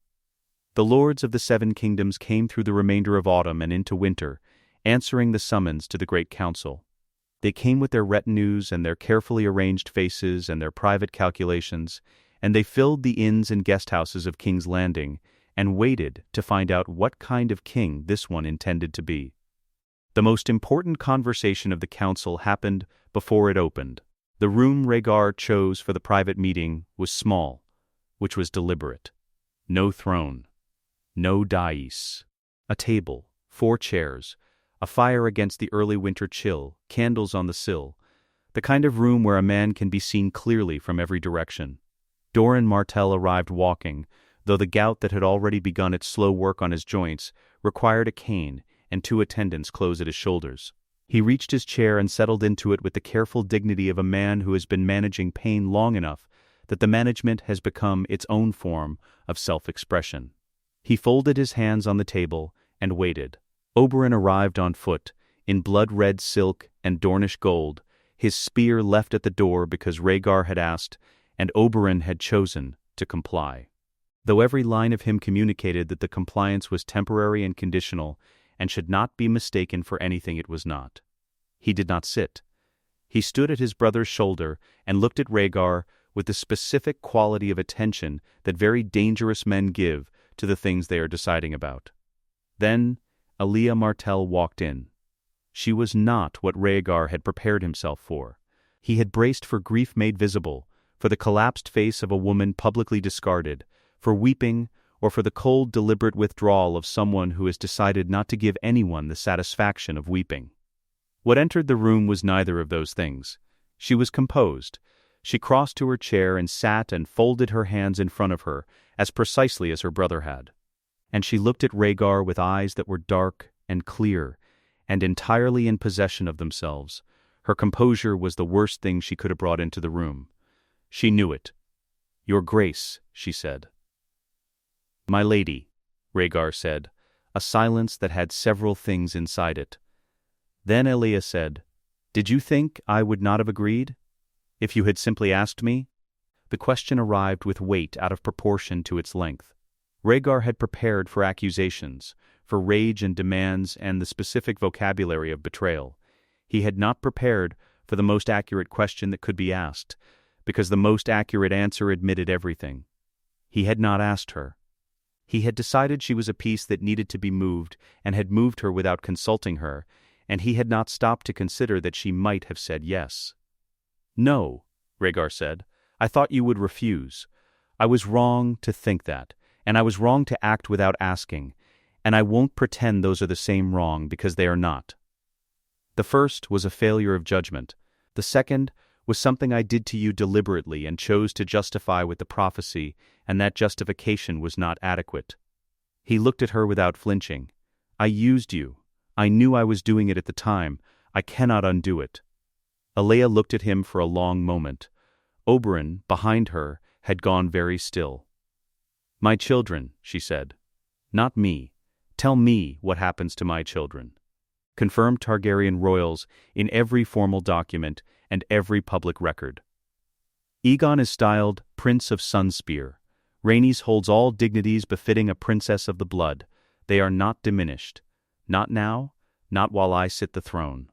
The lords of the 7 kingdoms came through the remainder of autumn and into winter, answering the summons to the Great Council. They came with their retinues and their carefully arranged faces and their private calculations, and they filled the inns and guesthouses of King's Landing and waited to find out what kind of king this one intended to be. The most important conversation of the council happened before it opened. The room Rhaegar chose for the private meeting was small, which was deliberate. No throne. No dais. A table, 4 chairs, a fire against the early winter chill, candles on the sill, the kind of room where a man can be seen clearly from every direction. House Martell arrived walking, though the gout that had already begun its slow work on his joints required a cane and 2 attendants close at his shoulders. He reached his chair and settled into it with the careful dignity of a man who has been managing pain long enough that the management has become its own form of self-expression. He folded his hands on the table and waited. Oberyn arrived on foot, in blood-red silk and Dornish gold, his spear left at the door because Rhaegar had asked, and Oberyn had chosen to comply. Though every line of him communicated that the compliance was temporary and conditional, and should not be mistaken for anything it was not. He did not sit. He stood at his brother's shoulder and looked at Rhaegar with the specific quality of attention that very dangerous men give to the things they are deciding about. Then Lyanna Martell walked in. She was not what Rhaegar had prepared himself for. He had braced for grief made visible, for the collapsed face of a woman publicly discarded, for weeping, or for the cold, deliberate withdrawal of someone who has decided not to give anyone the satisfaction of weeping. What entered the room was neither of those things. She was composed. She crossed to her chair and sat and folded her hands in front of her, as precisely as her brother had. And she looked at Rhaegar with eyes that were dark and clear, and entirely in possession of themselves. Her composure was the worst thing she could have brought into the room. She knew it. "Your Grace," she said. "My lady," Rhaegar said, a silence that had several things inside it. Then Lyanna said, "Did you think I would not have agreed? If you had simply asked me?" The question arrived with weight out of proportion to its length. Rhaegar had prepared for accusations, for rage and demands and the specific vocabulary of betrayal. He had not prepared for the most accurate question that could be asked, because the most accurate answer admitted everything. He had not asked her. He had decided she was a piece that needed to be moved, and had moved her without consulting her, and he had not stopped to consider that she might have said yes. "No," Rhaegar said. "I thought you would refuse. I was wrong to think that, and I was wrong to act without asking, and I won't pretend those are the same wrong because they are not. The first was a failure of judgment. The second was something I did to you deliberately and chose to justify with the prophecy, and that justification was not adequate." He looked at her without flinching. "I used you. I knew I was doing it at the time. I cannot undo it." Aelia looked at him for a long moment. Oberyn, behind her, had gone very still. "My children," she said. "Not me. Tell me what happens to my children." Confirmed Targaryen royals in every formal document and every public record. Aegon is styled Prince of Sunspear. Rhaenys holds all dignities befitting a princess of the blood. They are not diminished. Not now, not while I sit the throne.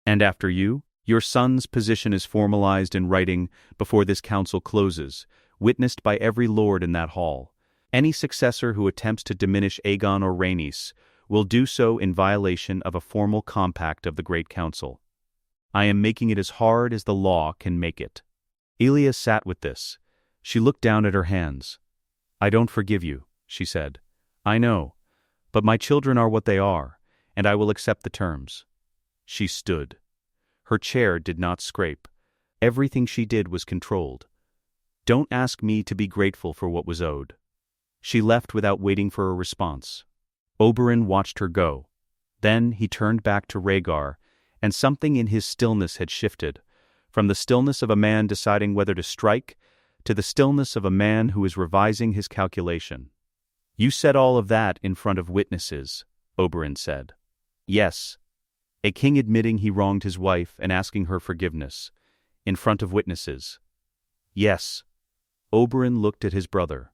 And after you, your son's position is formalized in writing before this council closes, witnessed by every lord in that hall. Any successor who attempts to diminish Aegon or Rhaenys will do so in violation of a formal compact of the Great Council. I am making it as hard as the law can make it. Aelia sat with this. She looked down at her hands. "I don't forgive you," she said. "I know. But my children are what they are, and I will accept the terms." She stood. Her chair did not scrape. Everything she did was controlled. "Don't ask me to be grateful for what was owed." She left without waiting for a response. Oberyn watched her go. Then he turned back to Rhaegar, and something in his stillness had shifted, from the stillness of a man deciding whether to strike to the stillness of a man who is revising his calculation. "You said all of that in front of witnesses," Oberyn said. "Yes." A king admitting he wronged his wife and asking her forgiveness. In front of witnesses. "Yes." Oberyn looked at his brother.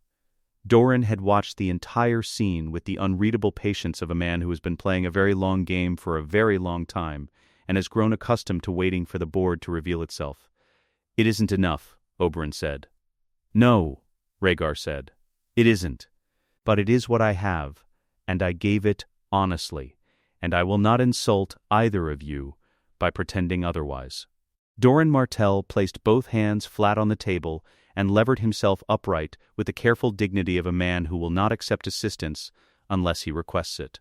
Doran had watched the entire scene with the unreadable patience of a man who has been playing a very long game for a very long time and has grown accustomed to waiting for the board to reveal itself. "It isn't enough," Oberyn said. "No," Rhaegar said. "It isn't. But it is what I have, and I gave it honestly, and I will not insult either of you by pretending otherwise." Doran Martell placed both hands flat on the table and levered himself upright with the careful dignity of a man who will not accept assistance unless he requests it.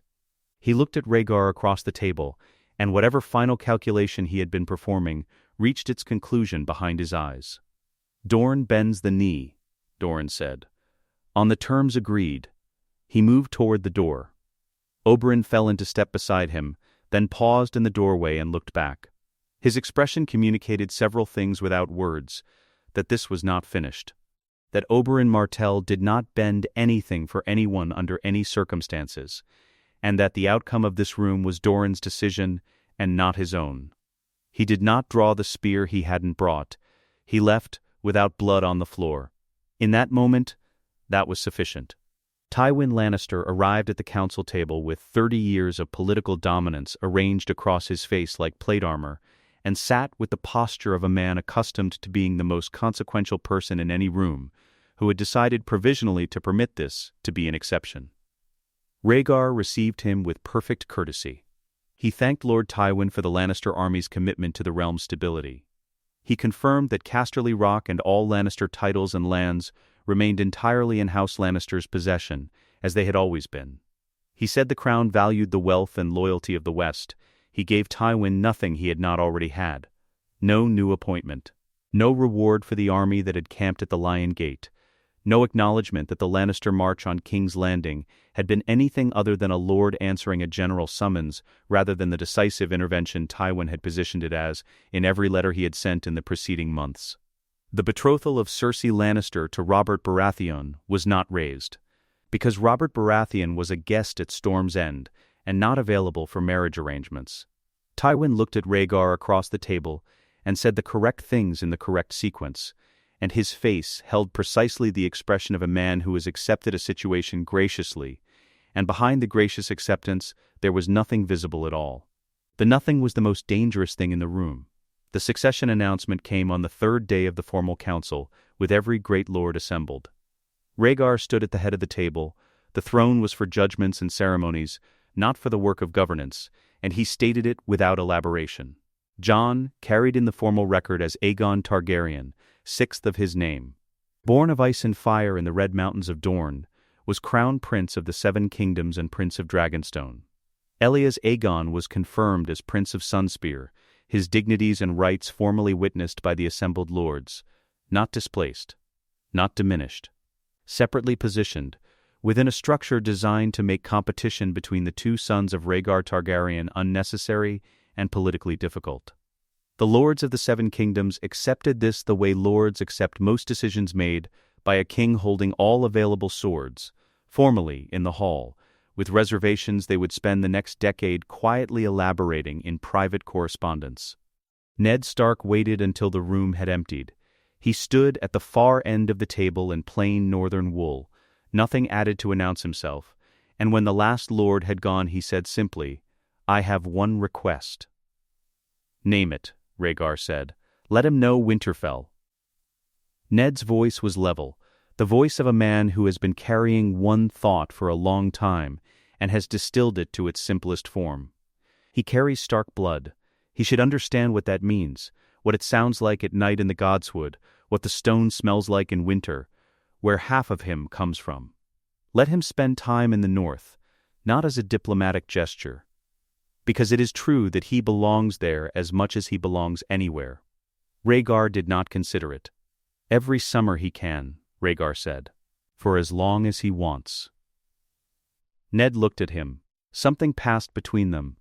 He looked at Rhaegar across the table, and whatever final calculation he had been performing reached its conclusion behind his eyes. "Dorne bends the knee," Doran said. "On the terms agreed." He moved toward the door. Oberyn fell into step beside him, then paused in the doorway and looked back. His expression communicated several things without words: that this was not finished. That Oberyn Martell did not bend anything for anyone under any circumstances, and that the outcome of this room was Doran's decision and not his own. He did not draw the spear he hadn't brought. He left without blood on the floor. In that moment, that was sufficient. Tywin Lannister arrived at the council table with 30 years of political dominance arranged across his face like plate armor, and sat with the posture of a man accustomed to being the most consequential person in any room, who had decided provisionally to permit this to be an exception. Rhaegar received him with perfect courtesy. He thanked Lord Tywin for the Lannister army's commitment to the realm's stability. He confirmed that Casterly Rock and all Lannister titles and lands remained entirely in House Lannister's possession, as they had always been. He said the crown valued the wealth and loyalty of the West. He gave Tywin nothing he had not already had. No new appointment. No reward for the army that had camped at the Lion Gate. No acknowledgement that the Lannister march on King's Landing had been anything other than a lord answering a general summons rather than the decisive intervention Tywin had positioned it as in every letter he had sent in the preceding months. The betrothal of Cersei Lannister to Robert Baratheon was not raised, because Robert Baratheon was a guest at Storm's End and not available for marriage arrangements. Tywin looked at Rhaegar across the table and said the correct things in the correct sequence, and his face held precisely the expression of a man who has accepted a situation graciously, and behind the gracious acceptance there was nothing visible at all. The nothing was the most dangerous thing in the room. The succession announcement came on the third day of the formal council, with every great lord assembled. Rhaegar stood at the head of the table. The throne was for judgments and ceremonies, not for the work of governance, and he stated it without elaboration. Jon carried in the formal record as Aegon Targaryen, 6th of his name. Born of ice and fire in the Red Mountains of Dorne, was crown prince of the Seven Kingdoms and prince of Dragonstone. Elia's Aegon was confirmed as Prince of Sunspear, his dignities and rights formally witnessed by the assembled lords, not displaced, not diminished, separately positioned, within a structure designed to make competition between the two sons of Rhaegar Targaryen unnecessary and politically difficult. The lords of the Seven Kingdoms accepted this the way lords accept most decisions made by a king holding all available swords, formally in the hall, with reservations they would spend the next decade quietly elaborating in private correspondence. Ned Stark waited until the room had emptied. He stood at the far end of the table in plain northern wool, nothing added to announce himself, and when the last lord had gone he said simply, "I have one request." "Name it," Rhaegar said. "Let him know Winterfell." Ned's voice was level, the voice of a man who has been carrying one thought for a long time and has distilled it to its simplest form. He carries Stark blood. He should understand what that means, what it sounds like at night in the Godswood, what the stone smells like in winter, where half of him comes from. Let him spend time in the north, not as a diplomatic gesture, because it is true that he belongs there as much as he belongs anywhere. Rhaegar did not consider it. "Every summer he can," Rhaegar said, "for as long as he wants." Ned looked at him. Something passed between them.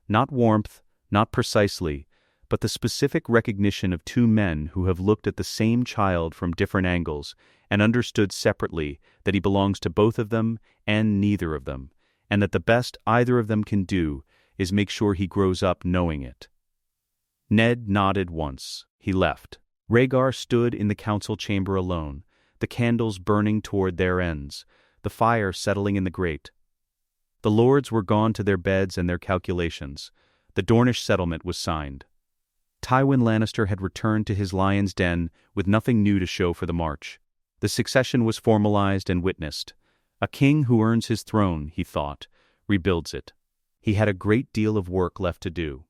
Not warmth, not precisely, but the specific recognition of two men who have looked at the same child from different angles and understood separately that he belongs to both of them and neither of them, and that the best either of them can do is make sure he grows up knowing it. Ned nodded once. He left. Rhaegar stood in the council chamber alone, the candles burning toward their ends, the fire settling in the grate. The lords were gone to their beds and their calculations. The Dornish settlement was signed. Tywin Lannister had returned to his lion's den with nothing new to show for the march. The succession was formalized and witnessed. A king who earns his throne, he thought, rebuilds it. He had a great deal of work left to do.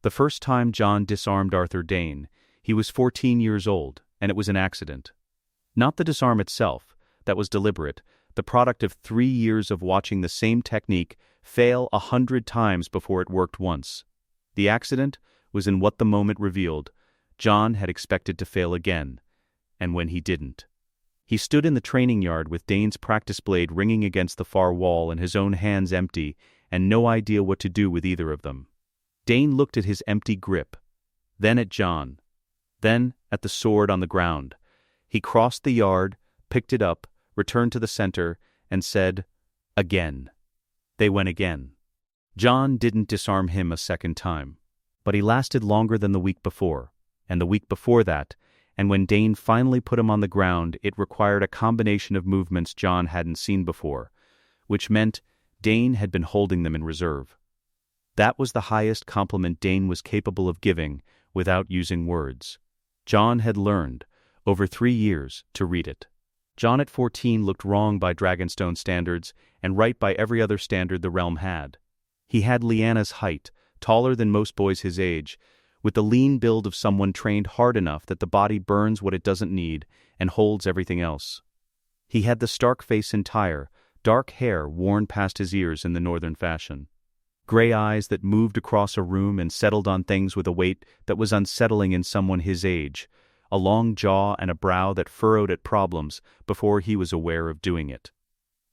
The first time Jon disarmed Arthur Dayne, he was 14 years old, and it was an accident. Not the disarm itself, that was deliberate, the product of 3 years of watching the same technique fail 100 times before it worked once. The accident was in what the moment revealed. Jon had expected to fail again, and when he didn't. He stood in the training yard with Dayne's practice blade ringing against the far wall and his own hands empty, and no idea what to do with either of them. Dayne looked at his empty grip, then at Jon, then at the sword on the ground. He crossed the yard, picked it up, returned to the center, and said, "Again." They went again. Jon didn't disarm him a second time, but he lasted longer than the week before, and the week before that, and when Dayne finally put him on the ground, it required a combination of movements Jon hadn't seen before, which meant Dayne had been holding them in reserve. That was the highest compliment Dayne was capable of giving without using words. Jon had learned, over 3 years, to read it. Jon at 14 looked wrong by Dragonstone standards and right by every other standard the realm had. He had Lyanna's height, taller than most boys his age, with the lean build of someone trained hard enough that the body burns what it doesn't need and holds everything else. He had the Stark face entire, dark hair worn past his ears in the northern fashion. Gray eyes that moved across a room and settled on things with a weight that was unsettling in someone his age, a long jaw and a brow that furrowed at problems before he was aware of doing it.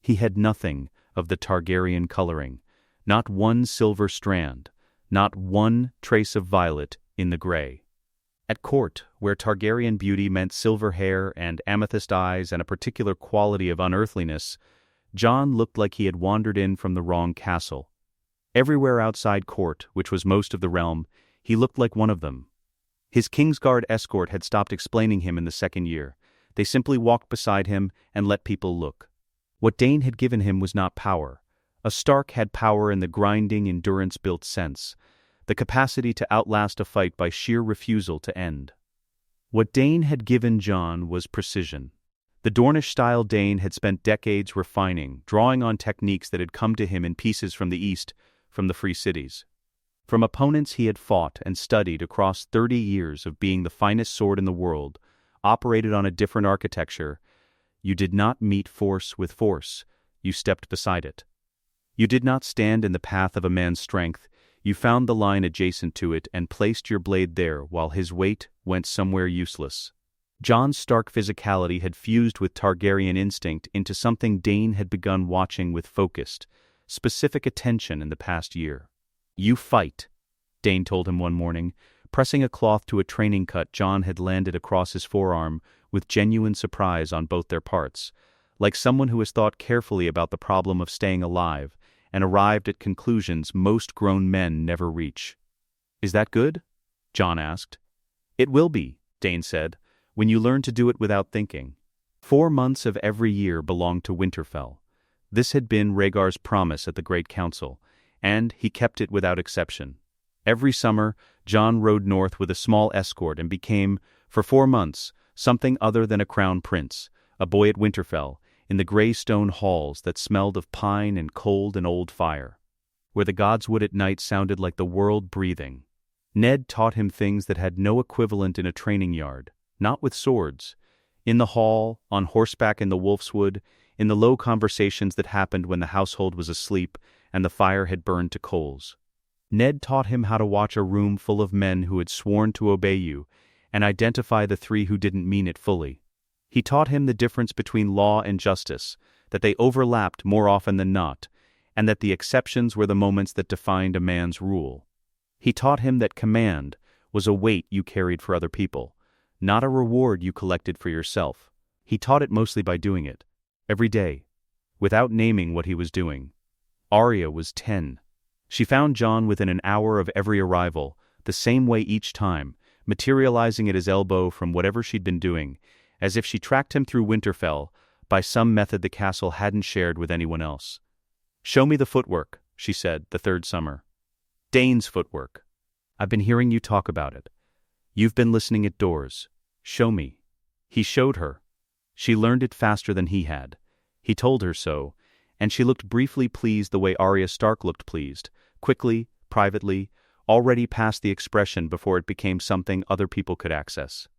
He had nothing of the Targaryen coloring, not one silver strand, not one trace of violet in the gray. At court, where Targaryen beauty meant silver hair and amethyst eyes and a particular quality of unearthliness, Jon looked like he had wandered in from the wrong castle. Everywhere outside court, which was most of the realm, he looked like one of them. His Kingsguard escort had stopped explaining him in the second year. They simply walked beside him and let people look. What Dayne had given him was not power. A Stark had power in the grinding, endurance-built sense, the capacity to outlast a fight by sheer refusal to end. What Dayne had given Jon was precision. The Dornish-style Dayne had spent decades refining, drawing on techniques that had come to him in pieces from the east, from the free cities. From opponents he had fought and studied across 30 years of being the finest sword in the world, operated on a different architecture. You did not meet force with force, you stepped beside it. You did not stand in the path of a man's strength, You found the line adjacent to it and placed your blade there while his weight went somewhere useless. Jon's stark physicality had fused with Targaryen instinct into something Dane had begun watching with focused, specific attention in the past year. "You fight," Dane told him one morning, pressing a cloth to a training cut Jon had landed across his forearm with genuine surprise on both their parts, like someone who has thought carefully about the problem of staying alive and arrived at conclusions most grown men never reach. "Is that good?" Jon asked. "It will be," Dane said, "when you learn to do it without thinking." 4 months of every year belonged to Winterfell. This had been Rhaegar's promise at the Great Council, and he kept it without exception. Every summer, Jon rode north with a small escort and became, for 4 months, something other than a crown prince, a boy at Winterfell, in the gray stone halls that smelled of pine and cold and old fire, where the gods' wood at night sounded like the world breathing. Ned taught him things that had no equivalent in a training yard, not with swords. In the hall, on horseback in the Wolf's Wood, in the low conversations that happened when the household was asleep and the fire had burned to coals. Ned taught him how to watch a room full of men who had sworn to obey you and identify the 3 who didn't mean it fully. He taught him the difference between law and justice, that they overlapped more often than not, and that the exceptions were the moments that defined a man's rule. He taught him that command was a weight you carried for other people, not a reward you collected for yourself. He taught it mostly by doing it, every day, without naming what he was doing. Arya was 10. She found Jon within an hour of every arrival, the same way each time, materializing at his elbow from whatever she'd been doing, as if she tracked him through Winterfell by some method the castle hadn't shared with anyone else. "Show me the footwork," she said, the 3rd summer. "Dane's footwork. I've been hearing you talk about it. You've been listening at doors. Show me." He showed her. She learned it faster than he had. He told her so, and she looked briefly pleased the way Arya Stark looked pleased, quickly, privately, already past the expression before it became something other people could access.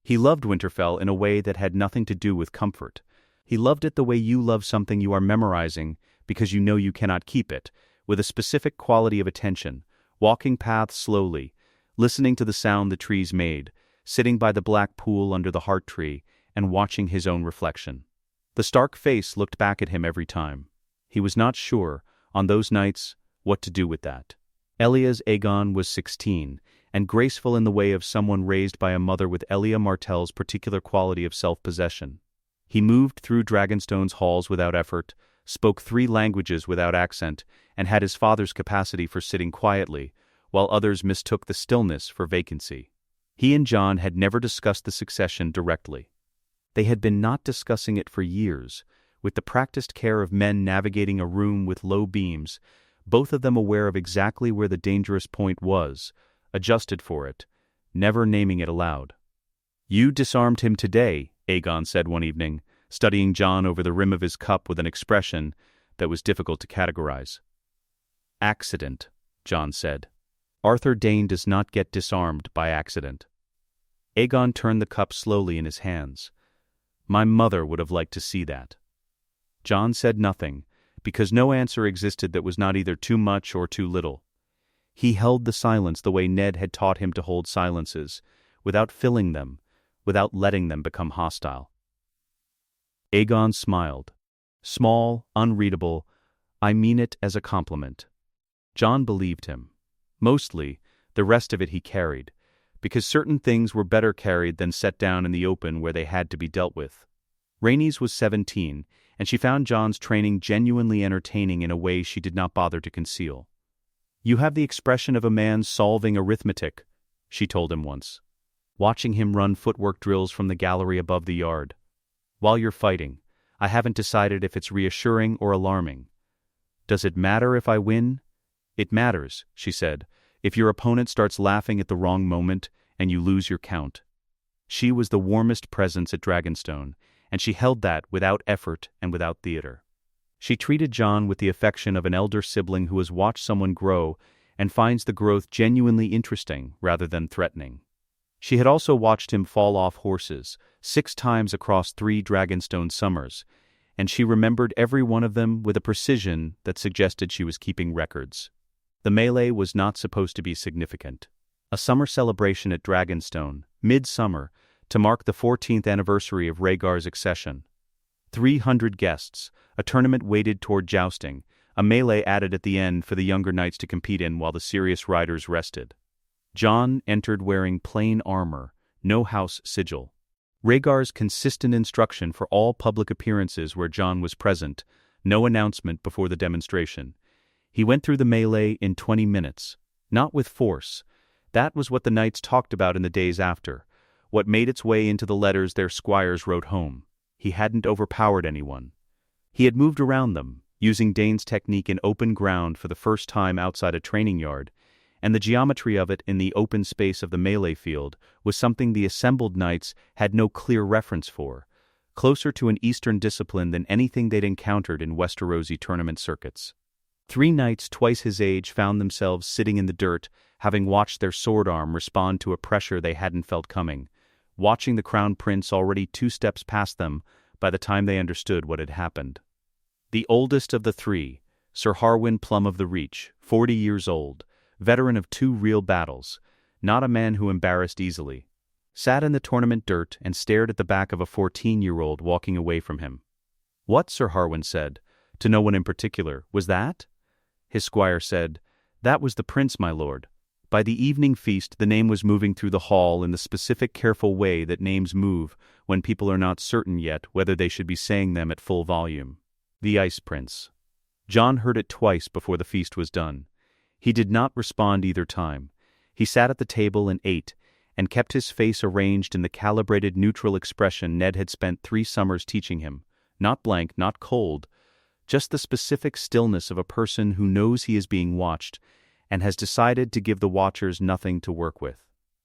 He loved Winterfell in a way that had nothing to do with comfort. He loved it the way you love something you are memorizing because you know you cannot keep it, with a specific quality of attention, walking paths slowly, listening to the sound the trees made, sitting by the black pool under the heart tree, and watching his own reflection. The Stark face looked back at him every time. He was not sure, on those nights, what to do with that. Elya's Aegon was 16, and graceful in the way of someone raised by a mother with Lyanna Martell's particular quality of self-possession. He moved through Dragonstone's halls without effort, spoke 3 languages without accent, and had his father's capacity for sitting quietly, while others mistook the stillness for vacancy. He and Jon had never discussed the succession directly. They had been not discussing it for years, with the practiced care of men navigating a room with low beams, both of them aware of exactly where the dangerous point was, adjusted for it, never naming it aloud. "You disarmed him today," Aegon said one evening, studying Jon over the rim of his cup with an expression that was difficult to categorize. "Accident," Jon said. "Arthur Dayne does not get disarmed by accident." Aegon turned the cup slowly in his hands. "My mother would have liked to see that." Jon said nothing, because no answer existed that was not either too much or too little. He held the silence the way Ned had taught him to hold silences, without filling them, without letting them become hostile. Aegon smiled. Small, unreadable, "I mean it as a compliment." Jon believed him. Mostly, the rest of it he carried, because certain things were better carried than set down in the open where they had to be dealt with. Rhaenys was 17, and she found Jon's training genuinely entertaining in a way she did not bother to conceal. "You have the expression of a man solving arithmetic," she told him once, watching him run footwork drills from the gallery above the yard. "While you're fighting, I haven't decided if it's reassuring or alarming. Does it matter if I win?" "It matters," she said, "if your opponent starts laughing at the wrong moment and you lose your count." She was the warmest presence at Dragonstone, and she held that without effort and without theater. She treated Jon with the affection of an elder sibling who has watched someone grow and finds the growth genuinely interesting rather than threatening. She had also watched him fall off horses 6 times across 3 Dragonstone summers, and she remembered every one of them with a precision that suggested she was keeping records. The melee was not supposed to be significant. A summer celebration at Dragonstone, midsummer, to mark the 14th anniversary of Rhaegar's accession. 300 guests, a tournament weighted toward jousting, a melee added at the end for the younger knights to compete in while the serious riders rested. Jon entered wearing plain armor, no house sigil. Rhaegar's consistent instruction for all public appearances where Jon was present, no announcement before the demonstration. He went through the melee in 20 minutes, not with force. That was what the knights talked about in the days after, what made its way into the letters their squires wrote home. He hadn't overpowered anyone. He had moved around them, using Dane's technique in open ground for the first time outside a training yard, and the geometry of it in the open space of the melee field was something the assembled knights had no clear reference for, closer to an Eastern discipline than anything they'd encountered in Westerosi tournament circuits. 3 knights twice his age found themselves sitting in the dirt, having watched their sword arm respond to a pressure they hadn't felt coming, watching the Crown Prince already 2 steps past them by the time they understood what had happened. The oldest of the 3, Sir Harwin Plum of the Reach, 40 years old, veteran of 2 real battles, not a man who embarrassed easily, sat in the tournament dirt and stared at the back of a 14-year-old walking away from him. "What," Sir Harwin said, to no one in particular, "was that?" His squire said, "That was the prince, my lord." By the evening feast the name was moving through the hall in the specific careful way that names move when people are not certain yet whether they should be saying them at full volume. The Ice Prince. Jon heard it twice before the feast was done. He did not respond either time. He sat at the table and ate, and kept his face arranged in the calibrated neutral expression Ned had spent 3 summers teaching him. Not blank, not cold, just the specific stillness of a person who knows he is being watched and has decided to give the watchers nothing to work with.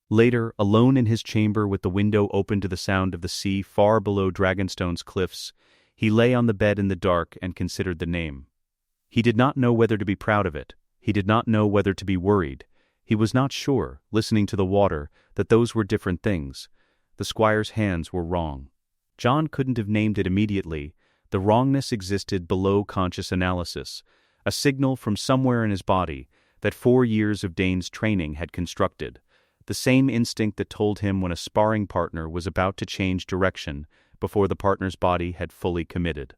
Later, alone in his chamber with the window open to the sound of the sea far below Dragonstone's cliffs, he lay on the bed in the dark and considered the name. He did not know whether to be proud of it. He did not know whether to be worried. He was not sure, listening to the water, that those were different things. The squire's hands were wrong. Jon couldn't have named it immediately. The wrongness existed below conscious analysis, a signal from somewhere in his body that 4 years of Dane's training had constructed, the same instinct that told him when a sparring partner was about to change direction before the partner's body had fully committed.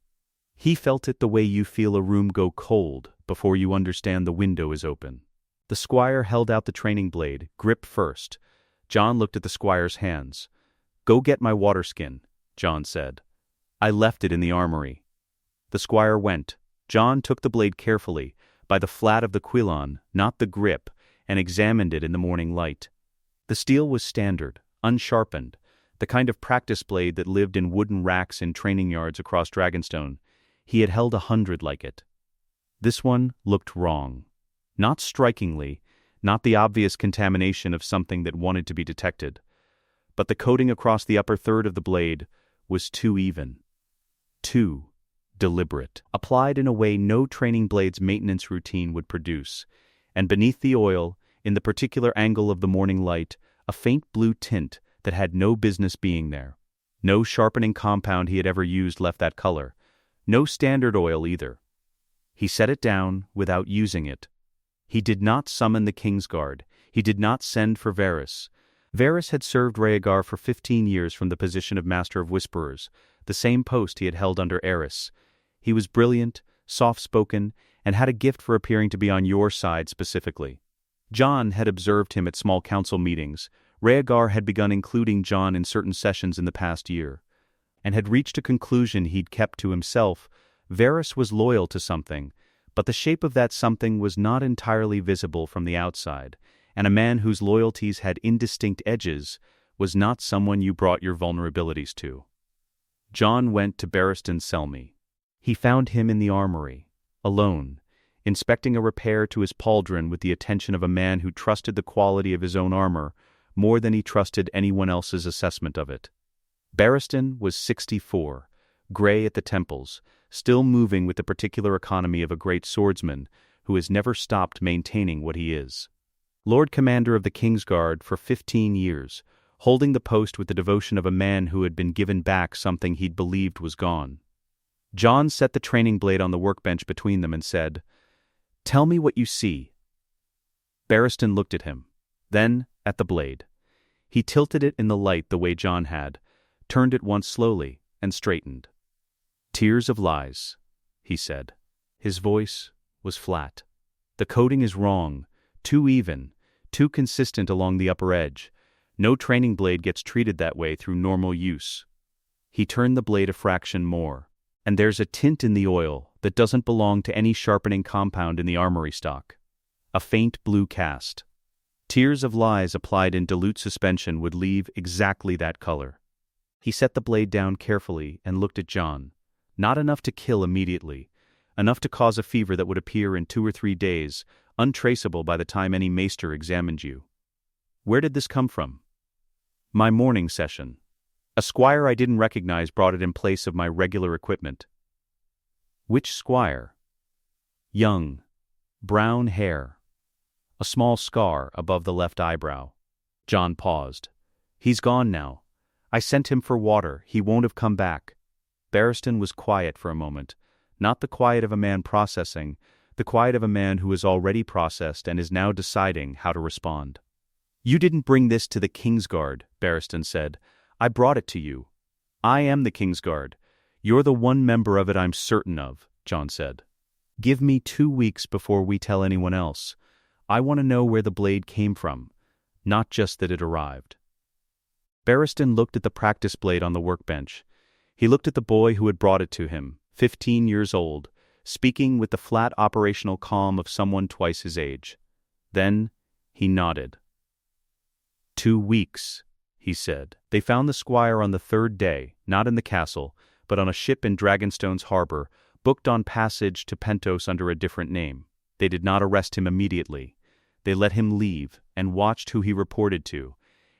He felt it the way you feel a room go cold before you understand the window is open. The squire held out the training blade, grip first. Jon looked at the squire's hands. "Go get my water skin," Jon said. "I left it in the armory." The squire went. Jon took the blade carefully, by the flat of the quillon, not the grip, and examined it in the morning light. The steel was standard, unsharpened, the kind of practice blade that lived in wooden racks in training yards across Dragonstone. He had held 100 like it. This one looked wrong. Not strikingly, not the obvious contamination of something that wanted to be detected, but the coating across the upper third of the blade was too even. Too deliberate, applied in a way no training blade's maintenance routine would produce, and beneath the oil, in the particular angle of the morning light, a faint blue tint that had no business being there. No sharpening compound he had ever used left that color. No standard oil either. He set it down without using it. He did not summon the Kingsguard. He did not send for Varys. Varys had served Rhaegar for 15 years from the position of Master of Whisperers, the same post he had held under Aerys. He was brilliant, soft-spoken, and had a gift for appearing to be on your side specifically. Jon had observed him at small council meetings. Rhaegar had begun including Jon in certain sessions in the past year, and had reached a conclusion he'd kept to himself. Varys was loyal to something, but the shape of that something was not entirely visible from the outside, and a man whose loyalties had indistinct edges was not someone you brought your vulnerabilities to. Jon went to Barristan Selmy. He found him in the armory, alone, inspecting a repair to his pauldron with the attention of a man who trusted the quality of his own armor more than he trusted anyone else's assessment of it. Barristan was 64, gray at the temples, still moving with the particular economy of a great swordsman who has never stopped maintaining what he is. Lord Commander of the Kingsguard for 15 years, holding the post with the devotion of a man who had been given back something he'd believed was gone. Jon set the training blade on the workbench between them and said, "Tell me what you see." Barristan looked at him, then at the blade. He tilted it in the light the way Jon had, turned it once slowly, and straightened. "Tears of lies," he said. His voice was flat. "The coating is wrong, too even, too consistent along the upper edge. No training blade gets treated that way through normal use." He turned the blade a fraction more. "And there's a tint in the oil that doesn't belong to any sharpening compound in the armory stock. A faint blue cast. Tears of lies applied in dilute suspension would leave exactly that color." He set the blade down carefully and looked at Jon. Not enough to kill immediately, enough to cause a fever that would appear in 2 or 3 days, untraceable by the time any maester examined you. "Where did this come from?" "My morning session. A squire I didn't recognize brought it in place of my regular equipment." "Which squire?" "Young. Brown hair. A small scar above the left eyebrow." Jon paused. "He's gone now. I sent him for water. He won't have come back." Barristan was quiet for a moment, not the quiet of a man processing, the quiet of a man who has already processed and is now deciding how to respond. "You didn't bring this to the Kingsguard," Barristan said. "I brought it to you." "I am the Kingsguard. You're the one member of it I'm certain of," Jon said. "Give me 2 weeks before we tell anyone else. I want to know where the blade came from, not just that it arrived." Barristan looked at the practice blade on the workbench. He looked at the boy who had brought it to him, 15 years old, speaking with the flat operational calm of someone twice his age. Then he nodded. 2 weeks, he said. "They found the squire on the 3rd day, not in the castle, but on a ship in Dragonstone's harbor, booked on passage to Pentos under a different name. They did not arrest him immediately. They let him leave and watched who he reported to,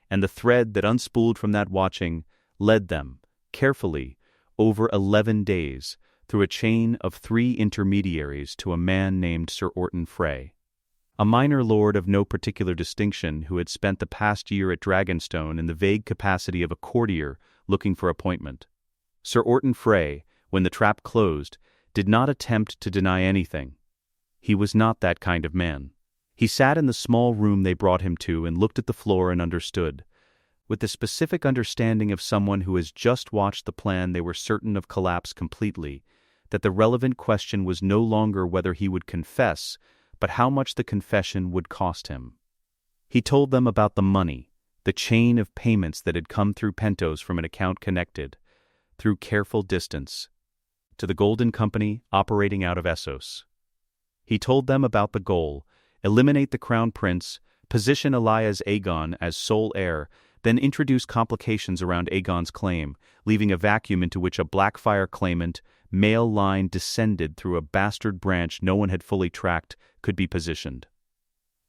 and the thread that unspooled from that watching led them, carefully, over 11 days, through a chain of 3 intermediaries to a man named Sir Orton Frey. A minor lord of no particular distinction who had spent the past year at Dragonstone in the vague capacity of a courtier looking for appointment. Sir Orton Frey, when the trap closed, did not attempt to deny anything. He was not that kind of man. He sat in the small room they brought him to and looked at the floor and understood, with the specific understanding of someone who has just watched the plan they were certain of collapse completely, that the relevant question was no longer whether he would confess, but how much the confession would cost him. He told them about the money, the chain of payments that had come through Pentos from an account connected, through careful distance, to the Golden Company operating out of Essos. He told them about the goal: eliminate the Crown Prince, position Elias Aegon as sole heir, then introduce complications around Aegon's claim, leaving a vacuum into which a Blackfire claimant, male line descended through a bastard branch no one had fully tracked, could be positioned.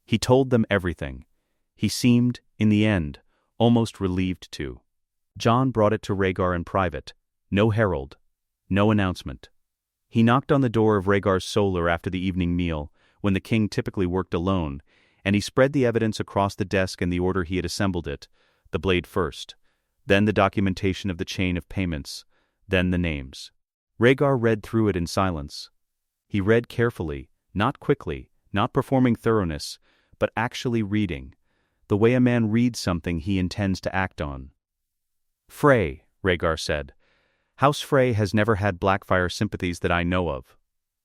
He told them everything. He seemed, in the end, almost relieved to. Jon brought it to Rhaegar in private. No herald. No announcement. He knocked on the door of Rhaegar's solar after the evening meal, when the king typically worked alone, and he spread the evidence across the desk in the order he had assembled it, the blade first, then the documentation of the chain of payments, then the names. Rhaegar read through it in silence. He read carefully, not quickly, not performing thoroughness, but actually reading, the way a man reads something he intends to act on. "Frey," Rhaegar said. "House Frey has never had Blackfire sympathies that I know of.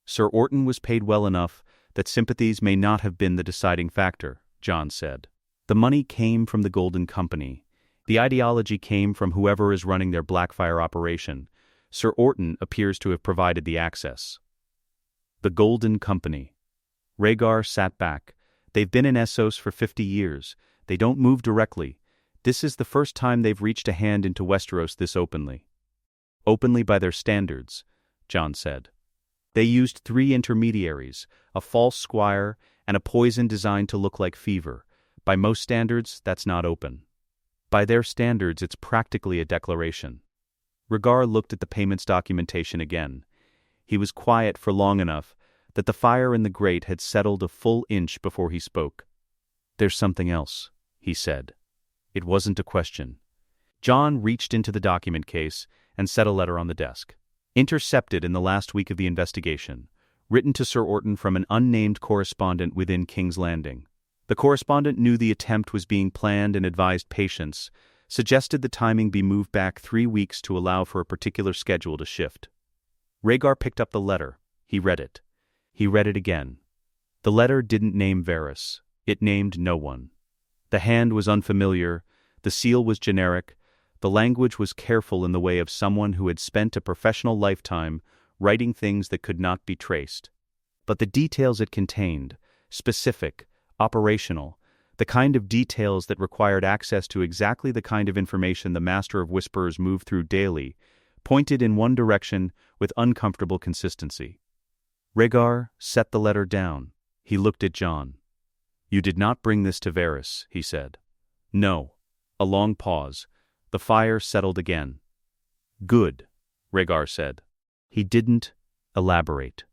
Sir Orton was paid well enough that sympathies may not have been the deciding factor," Jon said. "The money came from the Golden Company. The ideology came from whoever is running their Blackfire operation. Sir Orton appears to have provided the access." The Golden Company. Rhaegar sat back. "They've been in Essos for 50 years. They don't move directly. This is the first time they've reached a hand into Westeros this openly." "Openly by their standards," Jon said. "They used 3 intermediaries, a false squire, and a poison designed to look like fever. By most standards, that's not open. By their standards, it's practically a declaration." Rhaegar looked at the payments documentation again. He was quiet for long enough that the fire in the grate had settled a full inch before he spoke. "There's something else," he said. It wasn't a question. Jon reached into the document case and set a letter on the desk. "Intercepted in the last week of the investigation. Written to Sir Orton from an unnamed correspondent within King's Landing." The correspondent knew the attempt was being planned and advised patience, suggested the timing be moved back 3 weeks to allow for a particular schedule to shift. Rhaegar picked up the letter. He read it. He read it again. The letter didn't name Varys. It named no one. The hand was unfamiliar, the seal was generic, the language was careful in the way of someone who had spent a professional lifetime writing things that could not be traced. But the details it contained, specific, operational, the kind of details that required access to exactly the kind of information the Master of Whisperers moved through daily, pointed in one direction with uncomfortable consistency. Rhaegar set the letter down. He looked at Jon. "You did not bring this to Varys," he said. "No." A long pause. The fire settled again. "Good," Rhaegar said. He didn't elaborate.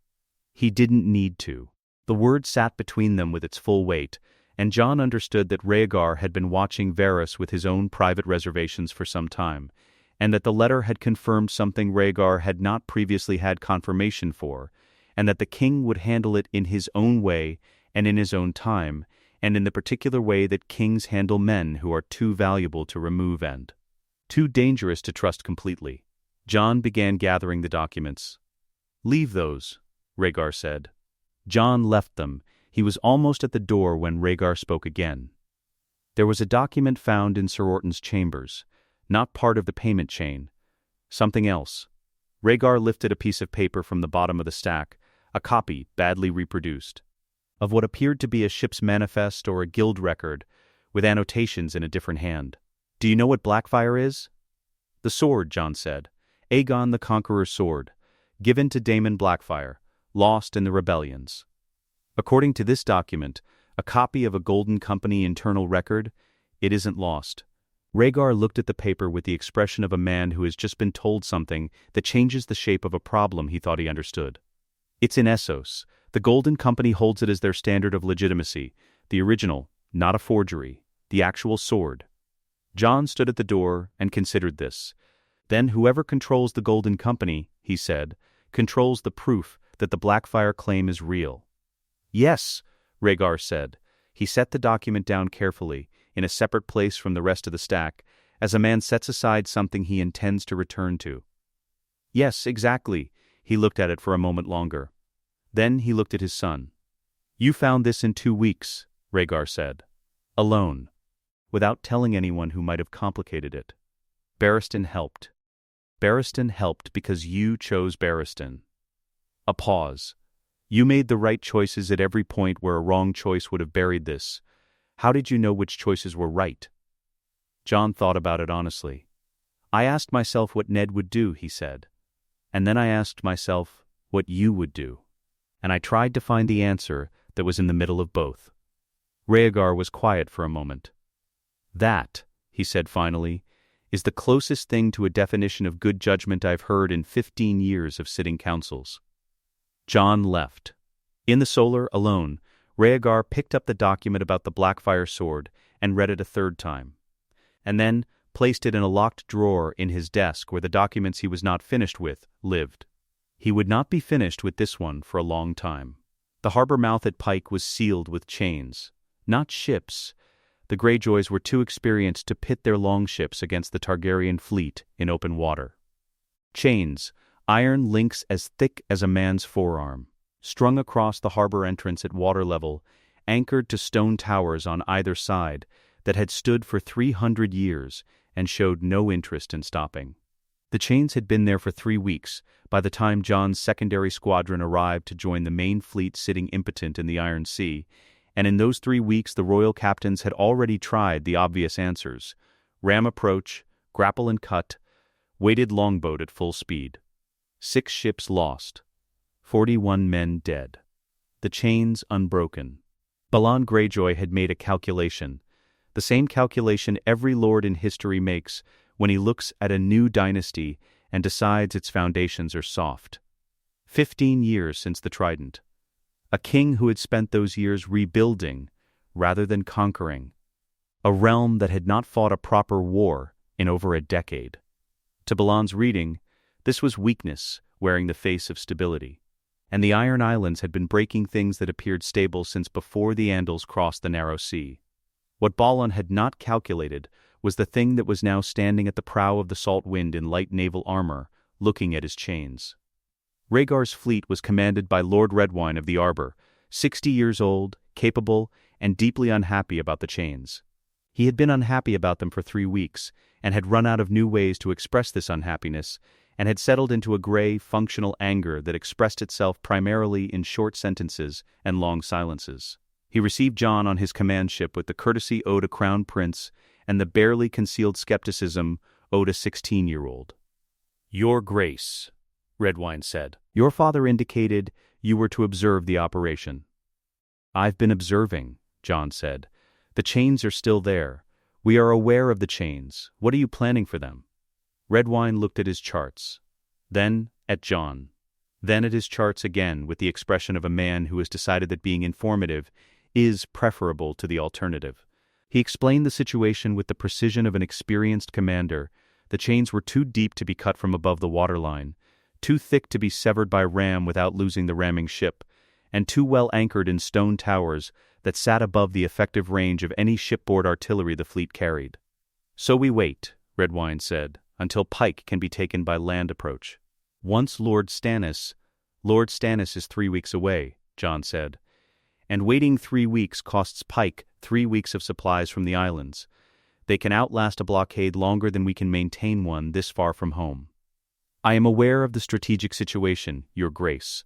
He didn't need to. The word sat between them with its full weight, and Jon understood that Rhaegar had been watching Varys with his own private reservations for some time, and that the letter had confirmed something Rhaegar had not previously had confirmation for, and that the king would handle it in his own way and in his own time, and in the particular way that kings handle men who are too valuable to remove and too dangerous to trust completely. Jon began gathering the documents. "Leave those," Rhaegar said. Jon left them. He was almost at the door when Rhaegar spoke again. "There was a document found in Sir Orton's chambers, not part of the payment chain. Something else." Rhaegar lifted a piece of paper from the bottom of the stack, a copy, badly reproduced, of what appeared to be a ship's manifest or a guild record, with annotations in a different hand. "Do you know what Blackfire is?" "The sword," Jon said. "Aegon the Conqueror's sword, given to Daemon Blackfire, lost in the rebellions. According to this document, a copy of a Golden Company internal record, it isn't lost." Rhaegar looked at the paper with the expression of a man who has just been told something that changes the shape of a problem he thought he understood. "It's in Essos. The Golden Company holds it as their standard of legitimacy, the original, not a forgery, the actual sword." Jon stood at the door and considered this. "Then whoever controls the Golden Company," he said, "controls the proof that the Blackfire claim is real." "Yes," Rhaegar said. He set the document down carefully, in a separate place from the rest of the stack, as a man sets aside something he intends to return to. "Yes, exactly." He looked at it for a moment longer. Then he looked at his son. "You found this in 2 weeks," Rhaegar said. "Alone. Without telling anyone who might have complicated it. Barristan helped. Barristan helped because you chose Barristan." A pause. "You made the right choices at every point where a wrong choice would have buried this. How did you know which choices were right?" Jon thought about it honestly. "I asked myself what Ned would do," he said. "And then I asked myself what you would do. And I tried to find the answer that was in the middle of both." Rhaegar was quiet for a moment. "That," he said finally, "is the closest thing to a definition of good judgment I've heard in 15 years of sitting councils." Jon left. In the solar, alone, Rhaegar picked up the document about the Blackfire sword and read it a third time, and then placed it in a locked drawer in his desk where the documents he was not finished with lived. He would not be finished with this one for a long time. The harbor mouth at Pike was sealed with chains, not ships. The Greyjoys were too experienced to pit their longships against the Targaryen fleet in open water. Chains, iron links as thick as a man's forearm, strung across the harbor entrance at water level, anchored to stone towers on either side that had stood for 300 years and showed no interest in stopping. The chains had been there for 3 weeks by the time Jon's secondary squadron arrived to join the main fleet sitting impotent in the Iron Sea, and in those 3 weeks the royal captains had already tried the obvious answers: ram approach, grapple and cut, weighted longboat at full speed. 6 ships lost, 41 men dead. The chains unbroken. Balon Greyjoy had made a calculation, the same calculation every lord in history makes when he looks at a new dynasty and decides its foundations are soft. 15 years since the Trident. A king who had spent those years rebuilding rather than conquering. A realm that had not fought a proper war in over a decade. To Balon's reading, this was weakness wearing the face of stability. and the Iron Islands had been breaking things that appeared stable since before the Andals crossed the narrow sea. What Balon had not calculated was the thing that was now standing at the prow of the Salt Wind in light naval armor, looking at his chains. Rhaegar's fleet was commanded by Lord Redwyne of the Arbor, 60 years old, capable, and deeply unhappy about the chains. He had been unhappy about them for 3 weeks, and had run out of new ways to express this unhappiness, and had settled into a gray, functional anger that expressed itself primarily in short sentences and long silences. He received Jon on his command ship with the courtesy owed a crown prince and the barely concealed skepticism owed a 16-year-old. "Your Grace," Redwyne said, "your father indicated you were to observe the operation." "I've been observing," Jon said. "The chains are still there. We are aware of the chains. What are you planning for them?" Redwyne looked at his charts, then at Jon, then at his charts again with the expression of a man who has decided that being informative is preferable to the alternative. He explained the situation with the precision of an experienced commander. The chains were too deep to be cut from above the waterline, too thick to be severed by ram without losing the ramming ship, and too well anchored in stone towers that sat above the effective range of any shipboard artillery the fleet carried. "So we wait," Redwyne said, "until Pike can be taken by land approach." "Once Lord Stannis is 3 weeks away," Jon said. "And waiting 3 weeks costs Pike 3 weeks of supplies from the islands. They can outlast a blockade longer than we can maintain one this far from home." "I am aware of the strategic situation, Your Grace."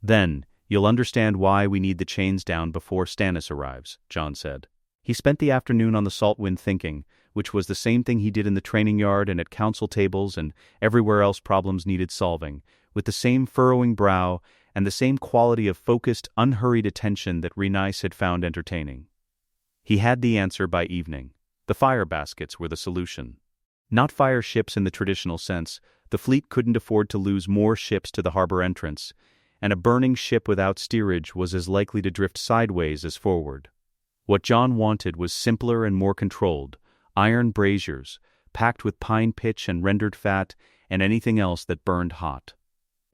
"Then you'll understand why we need the chains down before Stannis arrives," Jon said. He spent the afternoon on the Salt Wind thinking, which was the same thing he did in the training yard and at council tables and everywhere else problems needed solving, with the same furrowing brow and the same quality of focused, unhurried attention that Rhaenys had found entertaining. He had the answer by evening. The fire baskets were the solution. Not fire ships in the traditional sense, the fleet couldn't afford to lose more ships to the harbor entrance, and a burning ship without steerage was as likely to drift sideways as forward. What Jon wanted was simpler and more controlled, iron braziers, packed with pine pitch and rendered fat and anything else that burned hot.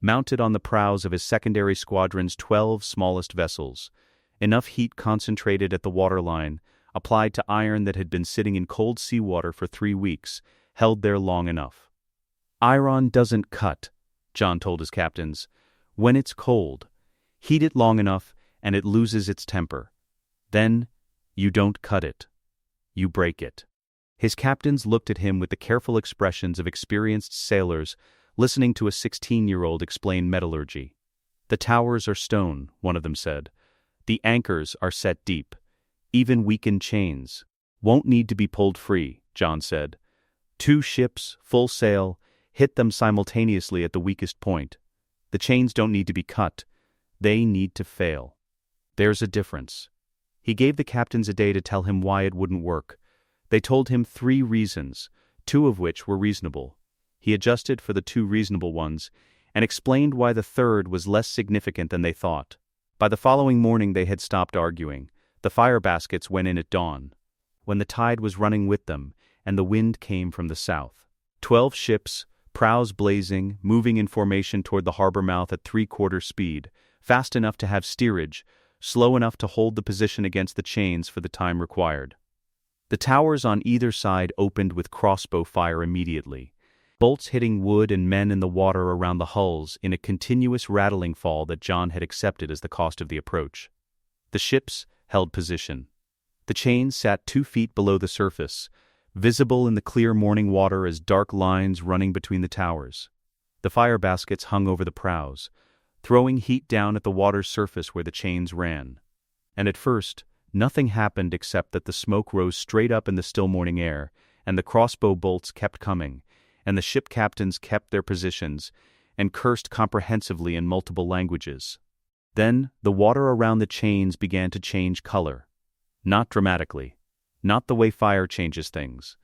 Mounted on the prows of his secondary squadron's 12 smallest vessels, enough heat concentrated at the waterline, applied to iron that had been sitting in cold seawater for 3 weeks, held there long enough. "Iron doesn't cut," Jon told his captains. "When it's cold, heat it long enough and it loses its temper. Then, you don't cut it. You break it." His captains looked at him with the careful expressions of experienced sailors listening to a 16-year-old explain metallurgy. "The towers are stone," one of them said. "The anchors are set deep. Even weakened chains won't need to be pulled free," Jon said. 2 ships, full sail, hit them simultaneously at the weakest point. The chains don't need to be cut. They need to fail. There's a difference. He gave the captains a day to tell him why it wouldn't work. They told him 3 reasons, 2 of which were reasonable. He adjusted for the 2 reasonable ones, and explained why the 3rd was less significant than they thought. By the following morning they had stopped arguing. The fire baskets went in at dawn, when the tide was running with them, and the wind came from the south. 12 ships, prows blazing, moving in formation toward the harbor mouth at 3/4 speed, fast enough to have steerage, slow enough to hold the position against the chains for the time required. The towers on either side opened with crossbow fire immediately, bolts hitting wood and men in the water around the hulls in a continuous rattling fall that Jon had accepted as the cost of the approach. The ships held position. The chains sat 2 feet below the surface, visible in the clear morning water as dark lines running between the towers. The fire baskets hung over the prows, throwing heat down at the water's surface where the chains ran. And at first, nothing happened except that the smoke rose straight up in the still morning air, and the crossbow bolts kept coming, and the ship captains kept their positions, and cursed comprehensively in multiple languages. Then, the water around the chains began to change color. Not dramatically. Not the way fire changes things.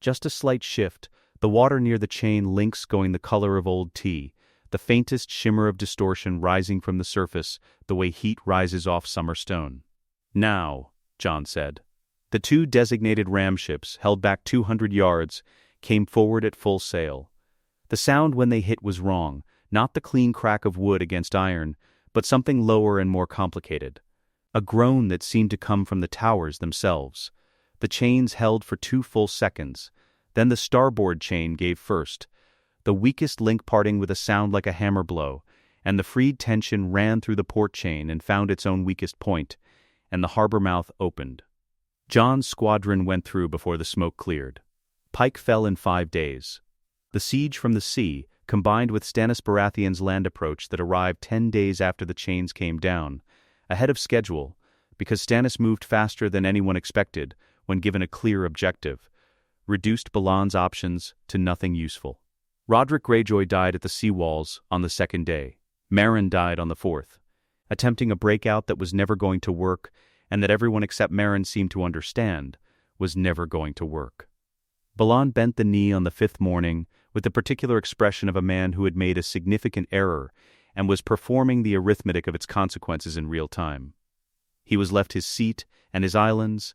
Just a slight shift, the water near the chain links going the color of old tea, the faintest shimmer of distortion rising from the surface the way heat rises off summer stone. "Now," Jon said. The 2 designated ram ships, held back 200 yards, came forward at full sail. The sound when they hit was wrong, not the clean crack of wood against iron, but something lower and more complicated. A groan that seemed to come from the towers themselves. The chains held for 2 full seconds. Then the starboard chain gave first, the weakest link parting with a sound like a hammer blow, and the freed tension ran through the port chain and found its own weakest point, and the harbor mouth opened. Jon's squadron went through before the smoke cleared. Pike fell in 5 days. The siege from the sea, combined with Stannis Baratheon's land approach that arrived 10 days after the chains came down, ahead of schedule, because Stannis moved faster than anyone expected when given a clear objective, reduced Balon's options to nothing useful. Roderick Greyjoy died at the sea walls on the 2nd day. Meryn died on the 4th, attempting a breakout that was never going to work and that everyone except Meryn seemed to understand was never going to work. Balon bent the knee on the 5th morning with the particular expression of a man who had made a significant error and was performing the arithmetic of its consequences in real time. He was left his seat and his islands,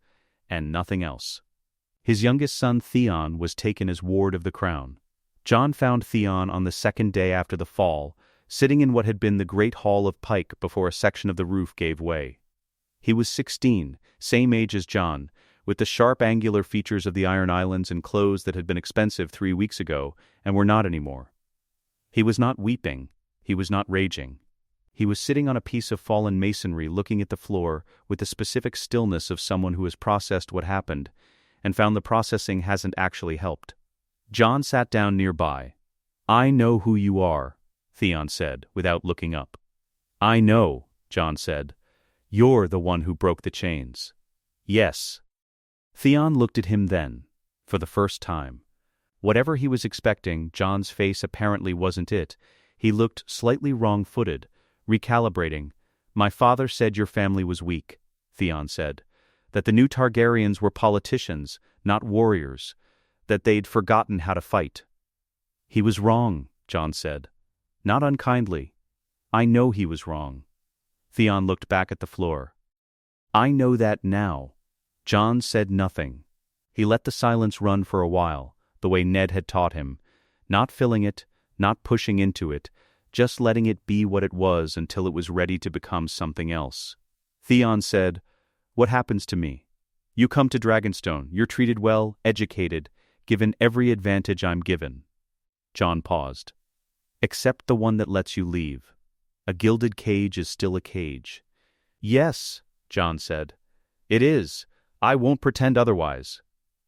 and nothing else. His youngest son Theon was taken as ward of the crown. Jon found Theon on the 2nd day after the fall, sitting in what had been the great hall of Pike before a section of the roof gave way. He was 16, same age as Jon, with the sharp angular features of the Iron Islands and clothes that had been expensive 3 weeks ago and were not anymore. He was not weeping, he was not raging. He was sitting on a piece of fallen masonry looking at the floor with the specific stillness of someone who has processed what happened and found the processing hasn't actually helped. Jon sat down nearby. "I know who you are," Theon said, without looking up. "I know," Jon said. "You're the one who broke the chains." "Yes." Theon looked at him then, for the first time. Whatever he was expecting, Jon's face apparently wasn't it. He looked slightly wrong-footed, recalibrating. "My father said your family was weak," Theon said. "That the new Targaryens were politicians, not warriors. That they'd forgotten how to fight." "He was wrong," Jon said. Not unkindly. "I know he was wrong." Theon looked back at the floor. "I know that now." Jon said nothing. He let the silence run for a while, the way Ned had taught him, not filling it, not pushing into it, just letting it be what it was until it was ready to become something else. Theon said, "What happens to me? You come to Dragonstone, you're treated well, educated, given every advantage I'm given." Jon paused. "Except the one that lets you leave. A gilded cage is still a cage." "Yes," Jon said. "It is. I won't pretend otherwise."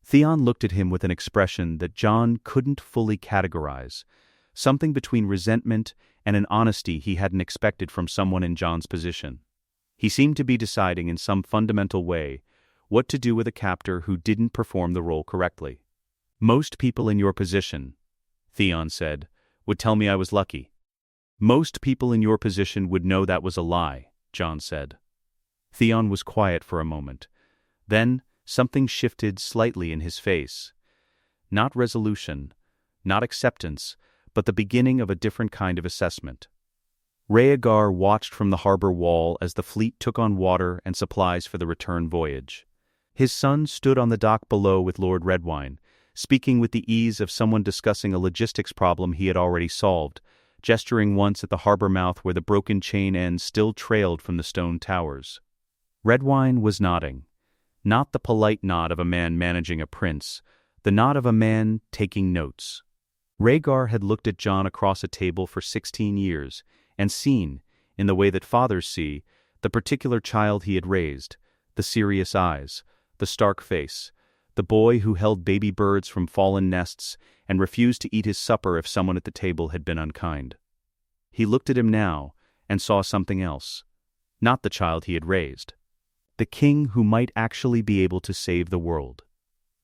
Theon looked at him with an expression that Jon couldn't fully categorize, something between resentment and an honesty he hadn't expected from someone in Jon's position. He seemed to be deciding in some fundamental way what to do with a captor who didn't perform the role correctly. "Most people in your position," Theon said, "would tell me I was lucky." "Most people in your position would know that was a lie," Jon said. Theon was quiet for a moment. Then something shifted slightly in his face. Not resolution, not acceptance, but the beginning of a different kind of assessment. Rhaegar watched from the harbor wall as the fleet took on water and supplies for the return voyage. His son stood on the dock below with Lord Redwyne, speaking with the ease of someone discussing a logistics problem he had already solved, gesturing once at the harbor mouth where the broken chain ends still trailed from the stone towers. Redwyne was nodding. Not the polite nod of a man managing a prince, the nod of a man taking notes. Rhaegar had looked at Jon across a table for 16 years and seen, in the way that fathers see, the particular child he had raised, the serious eyes, the stark face, the boy who held baby birds from fallen nests and refused to eat his supper if someone at the table had been unkind. He looked at him now and saw something else. Not the child he had raised. The king who might actually be able to save the world.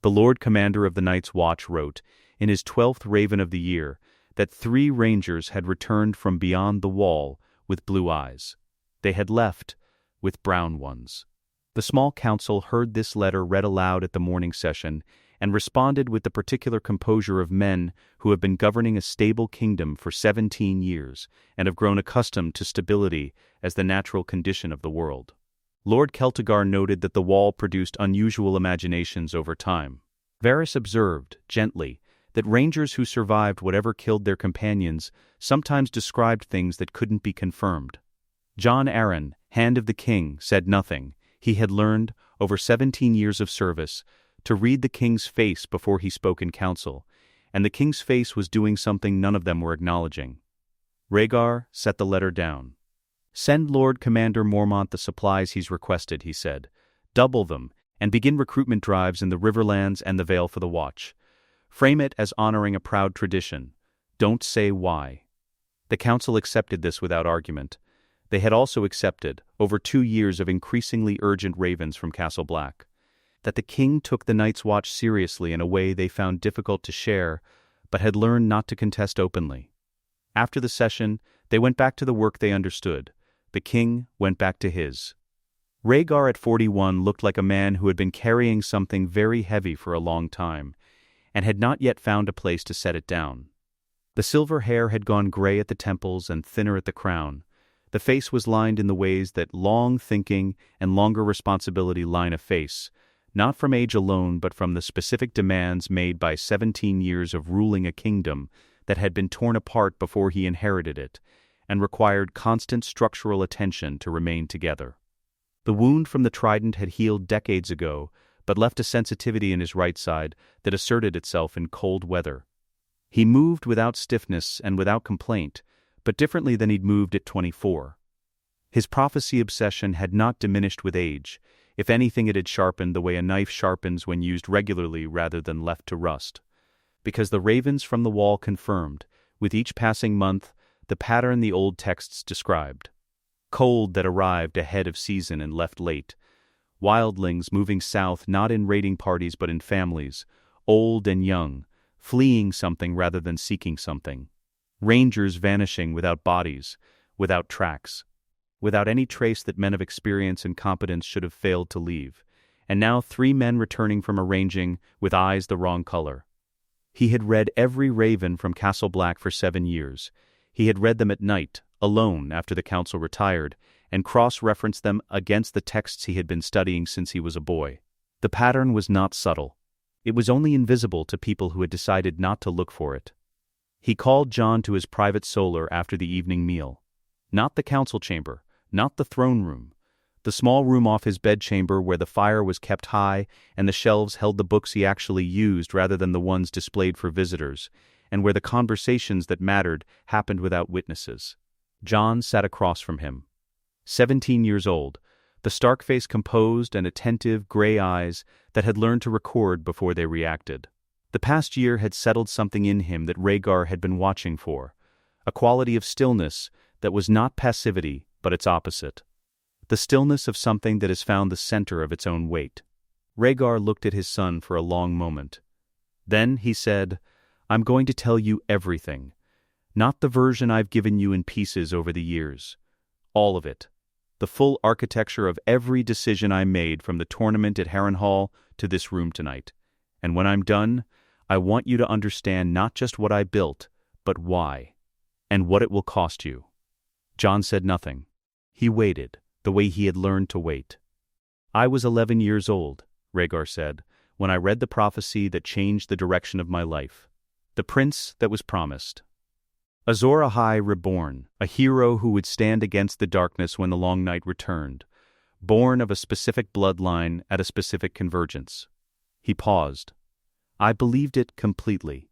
The Lord Commander of the Night's Watch wrote, in his 12th Raven of the year, that 3 rangers had returned from beyond the wall with blue eyes. They had left with brown ones. The small council heard this letter read aloud at the morning session and responded with the particular composure of men who have been governing a stable kingdom for 17 years and have grown accustomed to stability as the natural condition of the world. Lord Celtigar noted that the wall produced unusual imaginations over time. Varys observed, gently, that rangers who survived whatever killed their companions sometimes described things that couldn't be confirmed. Jon Arryn, Hand of the King, said nothing. He had learned, over 17 years of service, to read the king's face before he spoke in council, and the king's face was doing something none of them were acknowledging. Rhaegar set the letter down. "Send Lord Commander Mormont the supplies he's requested," he said. "Double them, and begin recruitment drives in the Riverlands and the Vale for the Watch. Frame it as honoring a proud tradition. Don't say why." The council accepted this without argument. They had also accepted, over 2 years of increasingly urgent ravens from Castle Black, that the king took the Night's Watch seriously in a way they found difficult to share, but had learned not to contest openly. After the session, they went back to the work they understood. The king went back to his. Rhaegar at 41 looked like a man who had been carrying something very heavy for a long time, and had not yet found a place to set it down. The silver hair had gone gray at the temples and thinner at the crown. The face was lined in the ways that long thinking and longer responsibility line a face, not from age alone but from the specific demands made by 17 years of ruling a kingdom that had been torn apart before he inherited it, and required constant structural attention to remain together. The wound from the Trident had healed decades ago, but left a sensitivity in his right side that asserted itself in cold weather. He moved without stiffness and without complaint, but differently than he'd moved at 24. His prophecy obsession had not diminished with age. If anything, it had sharpened the way a knife sharpens when used regularly rather than left to rust. Because the ravens from the wall confirmed, with each passing month, the pattern the old texts described. Cold that arrived ahead of season and left late. Wildlings moving south not in raiding parties but in families, old and young, fleeing something rather than seeking something. Rangers vanishing without bodies, without tracks, without any trace that men of experience and competence should have failed to leave. And now 3 men returning from arranging, with eyes the wrong color. He had read every raven from Castle Black for 7 years. He had read them at night, alone after the council retired, and cross-referenced them against the texts he had been studying since he was a boy. The pattern was not subtle. It was only invisible to people who had decided not to look for it. He called Jon to his private solar after the evening meal. Not the council chamber, not the throne room. The small room off his bedchamber where the fire was kept high and the shelves held the books he actually used rather than the ones displayed for visitors, and where the conversations that mattered happened without witnesses. Jon sat across from him. 17 years old, the Stark face composed and attentive gray eyes that had learned to record before they reacted. The past year had settled something in him that Rhaegar had been watching for, a quality of stillness that was not passivity but its opposite. The stillness of something that has found the center of its own weight. Rhaegar looked at his son for a long moment. Then he said, "I'm going to tell you everything. Not the version I've given you in pieces over the years. All of it. The full architecture of every decision I made from the tournament at Harrenhal to this room tonight. And when I'm done, I want you to understand not just what I built, but why, and what it will cost you." Jon said nothing. He waited, the way he had learned to wait. "I was 11 years old," Rhaegar said, "when I read the prophecy that changed the direction of my life. The prince that was promised. Azor Ahai reborn, a hero who would stand against the darkness when the long night returned, born of a specific bloodline at a specific convergence." He paused. "I believed it completely.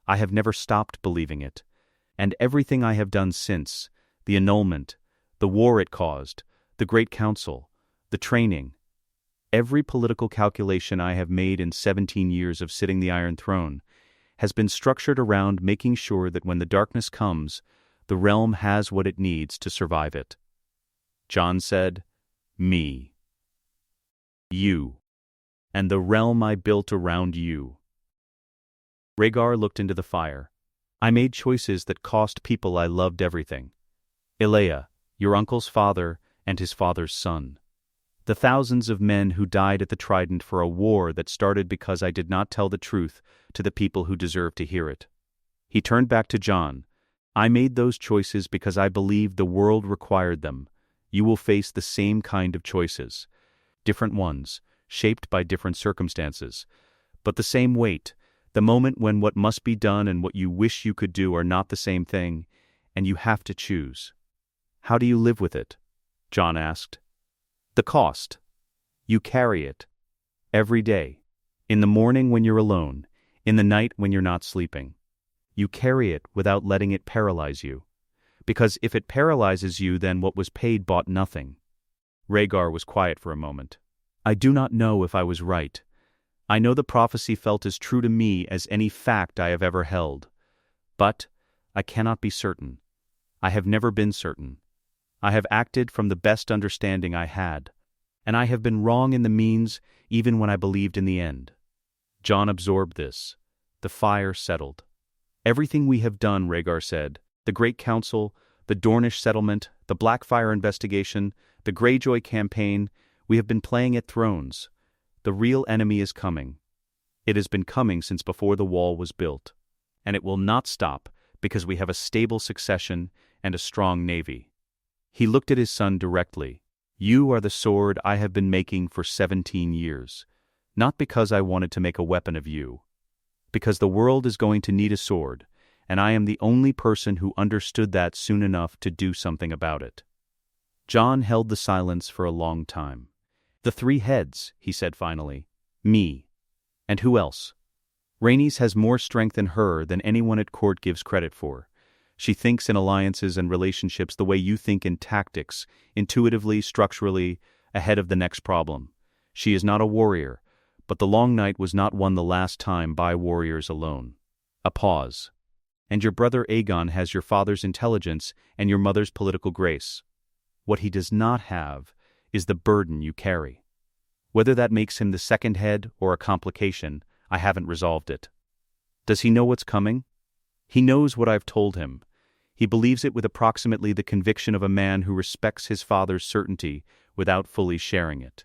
I have never stopped believing it. And everything I have done since, the annulment, the war it caused, the Great Council, the training, every political calculation I have made in 17 years of sitting the Iron Throne, has been structured around making sure that when the darkness comes, the realm has what it needs to survive it." Jon said, "Me. You. And the realm I built around you." Rhaegar looked into the fire. "I made choices that cost people I loved everything. Elea, your uncle's father, and his father's son. The thousands of men who died at the Trident for a war that started because I did not tell the truth to the people who deserved to hear it." He turned back to Jon. "I made those choices because I believed the world required them. You will face the same kind of choices. Different ones, shaped by different circumstances, but the same weight, The moment when what must be done and what you wish you could do are not the same thing, and you have to choose. How do you live with it? Jon asked. The cost. You carry it. Every day. In the morning when you're alone. In the night when you're not sleeping. You carry it without letting it paralyze you. Because if it paralyzes you, then what was paid bought nothing. Rhaegar was quiet for a moment. I do not know if I was right. I know the prophecy felt as true to me as any fact I have ever held. But I cannot be certain. I have never been certain. I have acted from the best understanding I had, and I have been wrong in the means even when I believed in the end. Jon absorbed this. The fire settled. Everything we have done, Rhaegar said, the Great Council, the Dornish settlement, the Blackfire investigation, the Greyjoy campaign, we have been playing at thrones. The real enemy is coming. It has been coming since before the wall was built. And it will not stop because we have a stable succession and a strong navy. He looked at his son directly. You are the sword I have been making for 17 years. Not because I wanted to make a weapon of you. Because the world is going to need a sword, and I am the only person who understood that soon enough to do something about it. Jon held the silence for a long time. The three heads, he said finally. Me. And who else? Rhaenys has more strength in her than anyone at court gives credit for. She thinks in alliances and relationships the way you think in tactics, intuitively, structurally, ahead of the next problem. She is not a warrior, but the long night was not won the last time by warriors alone. A pause. And your brother Aegon has your father's intelligence and your mother's political grace. What he does not have is the burden you carry. Whether that makes him the second head or a complication, I haven't resolved it. Does he know what's coming? He knows what I've told him. He believes it with approximately the conviction of a man who respects his father's certainty without fully sharing it.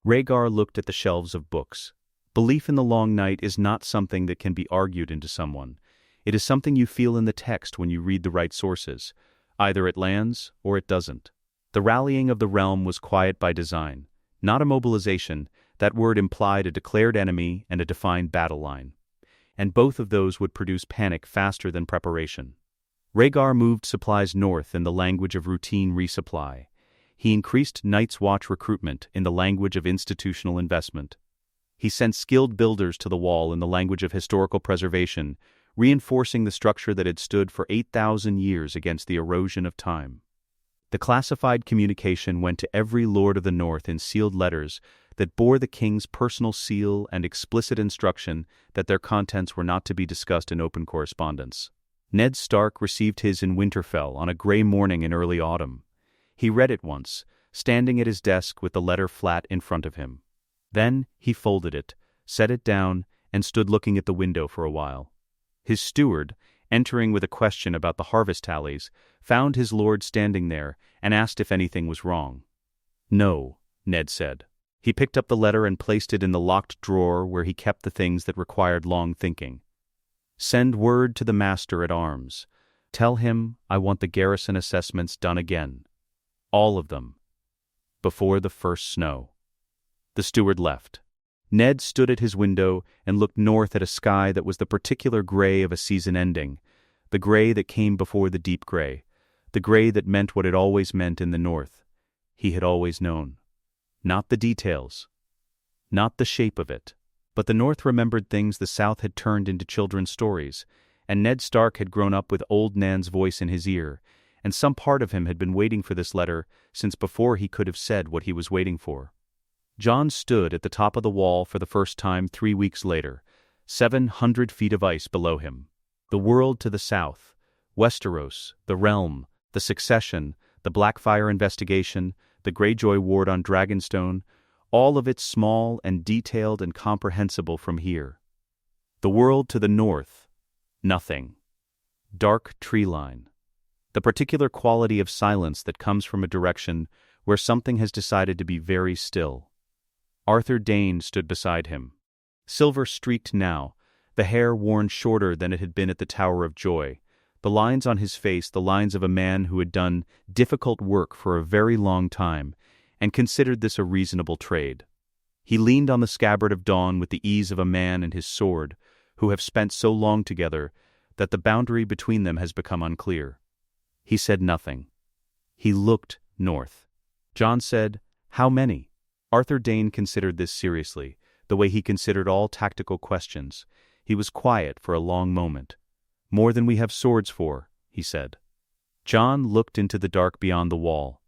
Rhaegar looked at the shelves of books. Belief in the long night is not something that can be argued into someone. It is something you feel in the text when you read the right sources. Either it lands or it doesn't. The rallying of the realm was quiet by design, not a mobilization. That word implied a declared enemy and a defined battle line. And both of those would produce panic faster than preparation. Rhaegar moved supplies north in the language of routine resupply. He increased Night's Watch recruitment in the language of institutional investment. He sent skilled builders to the wall in the language of historical preservation, reinforcing the structure that had stood for 8,000 years against the erosion of time. The classified communication went to every lord of the North in sealed letters that bore the king's personal seal and explicit instruction that their contents were not to be discussed in open correspondence. Ned Stark received his in Winterfell on a gray morning in early autumn. He read it once, standing at his desk with the letter flat in front of him. Then he folded it, set it down, and stood looking at the window for a while. His steward, entering with a question about the harvest tallies, found his lord standing there and asked if anything was wrong. No, Ned said. He picked up the letter and placed it in the locked drawer where he kept the things that required long thinking. Send word to the master at arms. Tell him I want the garrison assessments done again. All of them. Before the first snow. The steward left. Ned stood at his window and looked north at a sky that was the particular gray of a season ending, the gray that came before the deep gray, the gray that meant what it always meant in the north. He had always known. Not the details. Not the shape of it. But the North remembered things the South had turned into children's stories, and Ned Stark had grown up with old Nan's voice in his ear, and some part of him had been waiting for this letter since before he could have said what he was waiting for. Jon stood at the top of the wall for the first time 3 weeks later, 700 feet of ice below him. The world to the south, Westeros, the realm, the succession, the Blackfire investigation, the Greyjoy ward on Dragonstone, all of it small and detailed and comprehensible from here. The world to the north, nothing. Dark tree line. The particular quality of silence that comes from a direction where something has decided to be very still. Arthur Dayne stood beside him. Silver-streaked now, the hair worn shorter than it had been at the Tower of Joy, the lines on his face the lines of a man who had done difficult work for a very long time and considered this a reasonable trade. He leaned on the scabbard of Dawn with the ease of a man and his sword, who have spent so long together that the boundary between them has become unclear. He said nothing. He looked north. Jon said, "How many?" Arthur Dayne considered this seriously, the way he considered all tactical questions. He was quiet for a long moment. "More than we have swords for," he said. Jon looked into the dark beyond the wall.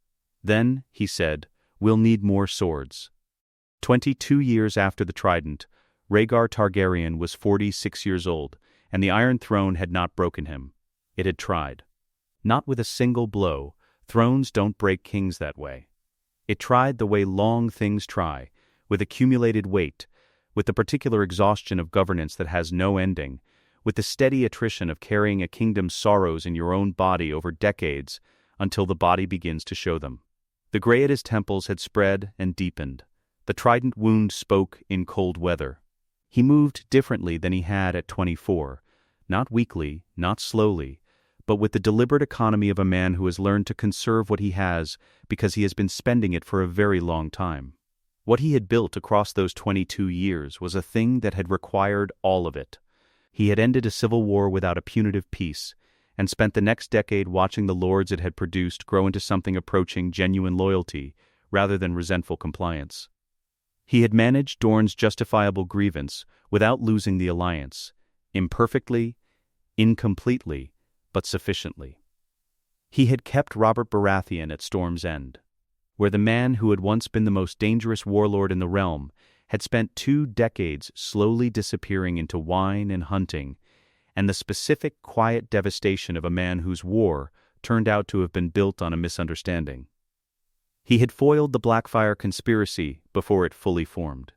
"Then," he said, "we'll need more swords." 22 years after the Trident, Rhaegar Targaryen was 46 years old, and the Iron Throne had not broken him. It had tried. Not with a single blow. Thrones don't break kings that way. It tried the way long things try, with accumulated weight, with the particular exhaustion of governance that has no ending, with the steady attrition of carrying a kingdom's sorrows in your own body over decades until the body begins to show them. The gray at his temples had spread and deepened. The trident wound spoke in cold weather. He moved differently than he had at 24, not weakly, not slowly, but with the deliberate economy of a man who has learned to conserve what he has because he has been spending it for a very long time. What he had built across those 22 years was a thing that had required all of it. He had ended a civil war without a punitive peace, and spent the next decade watching the lords it had produced grow into something approaching genuine loyalty rather than resentful compliance. He had managed Dorne's justifiable grievance without losing the alliance, imperfectly, incompletely, but sufficiently. He had kept Robert Baratheon at Storm's End, where the man who had once been the most dangerous warlord in the realm had spent 2 decades slowly disappearing into wine and hunting, and the specific quiet devastation of a man whose war turned out to have been built on a misunderstanding. He had foiled the Blackfire conspiracy before it fully formed.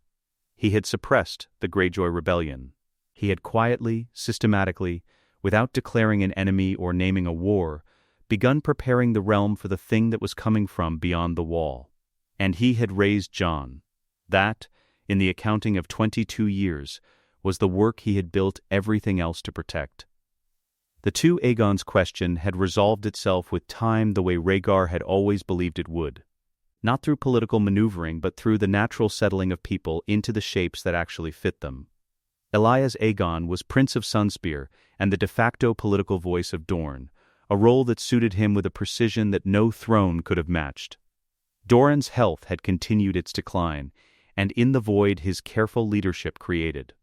He had suppressed the Greyjoy rebellion. He had quietly, systematically, without declaring an enemy or naming a war, begun preparing the realm for the thing that was coming from beyond the wall. And he had raised Jon. That, in the accounting of 22 years, was the work he had built everything else to protect. The two Aegon's question had resolved itself with time the way Rhaegar had always believed it would. Not through political maneuvering, but through the natural settling of people into the shapes that actually fit them. Elias Aegon was Prince of Sunspear and the de facto political voice of Dorne, a role that suited him with a precision that no throne could have matched. Doran's health had continued its decline, and in the void his careful leadership created.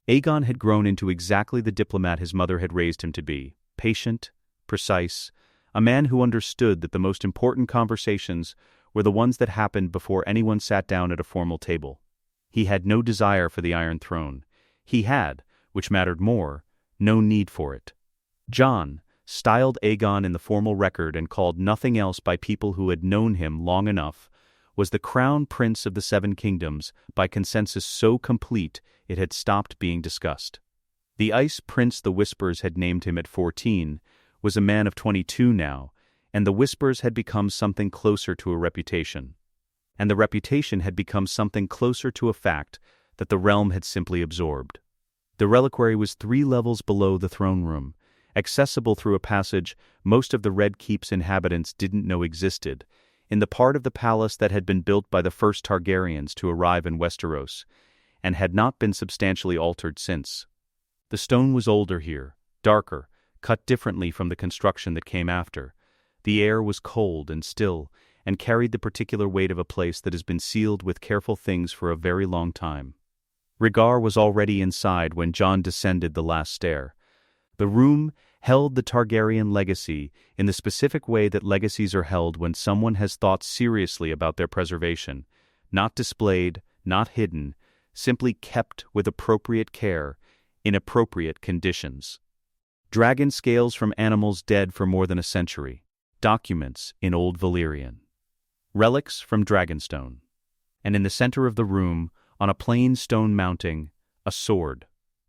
Aegon had grown into exactly the diplomat his mother had raised him to be, patient, precise, a man who understood that the most important conversations were the ones that happened before anyone sat down at a formal table. He had no desire for the Iron Throne. He had, which mattered more, no need for it. Jon styled Aegon in the formal record and called nothing else by people who had known him long enough, was the crown prince of the 7 kingdoms by consensus so complete it had stopped being discussed. The Ice Prince the Whispers had named him at 14 was a man of 22 now, and the Whispers had become something closer to a reputation. And the reputation had become something closer to a fact that the realm had simply absorbed. The reliquary was 3 levels below the throne room, accessible through a passage most of the Red Keep's inhabitants didn't know existed, in the part of the palace that had been built by the first Targaryens to arrive in Westeros, and had not been substantially altered since. The stone was older here, darker, cut differently from the construction that came after. The air was cold and still, and carried the particular weight of a place that has been sealed with careful things for a very long time. Rhaegar was already inside when Jon descended the last stair. The room held the Targaryen legacy in the specific way that legacies are held when someone has thought seriously about their preservation, not displayed, not hidden, simply kept with appropriate care, in appropriate conditions. Dragon scales from animals dead for more than a century. Documents in Old Valyrian. Relics from Dragonstone. And in the center of the room, on a plain stone mounting, a sword.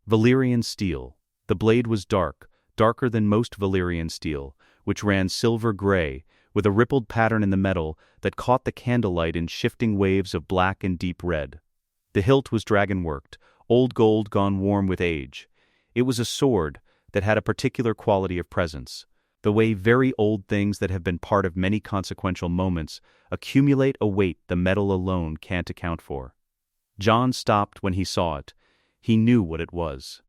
Valyrian steel. The blade was dark, darker than most Valyrian steel, which ran silver-gray, with a rippled pattern in the metal that caught the candlelight in shifting waves of black and deep red. The hilt was dragon-worked, old gold gone warm with age. It was a sword that had a particular quality of presence, the way very old things that have been part of many consequential moments accumulate a weight the metal alone can't account for. Jon stopped when he saw it. He knew what it was.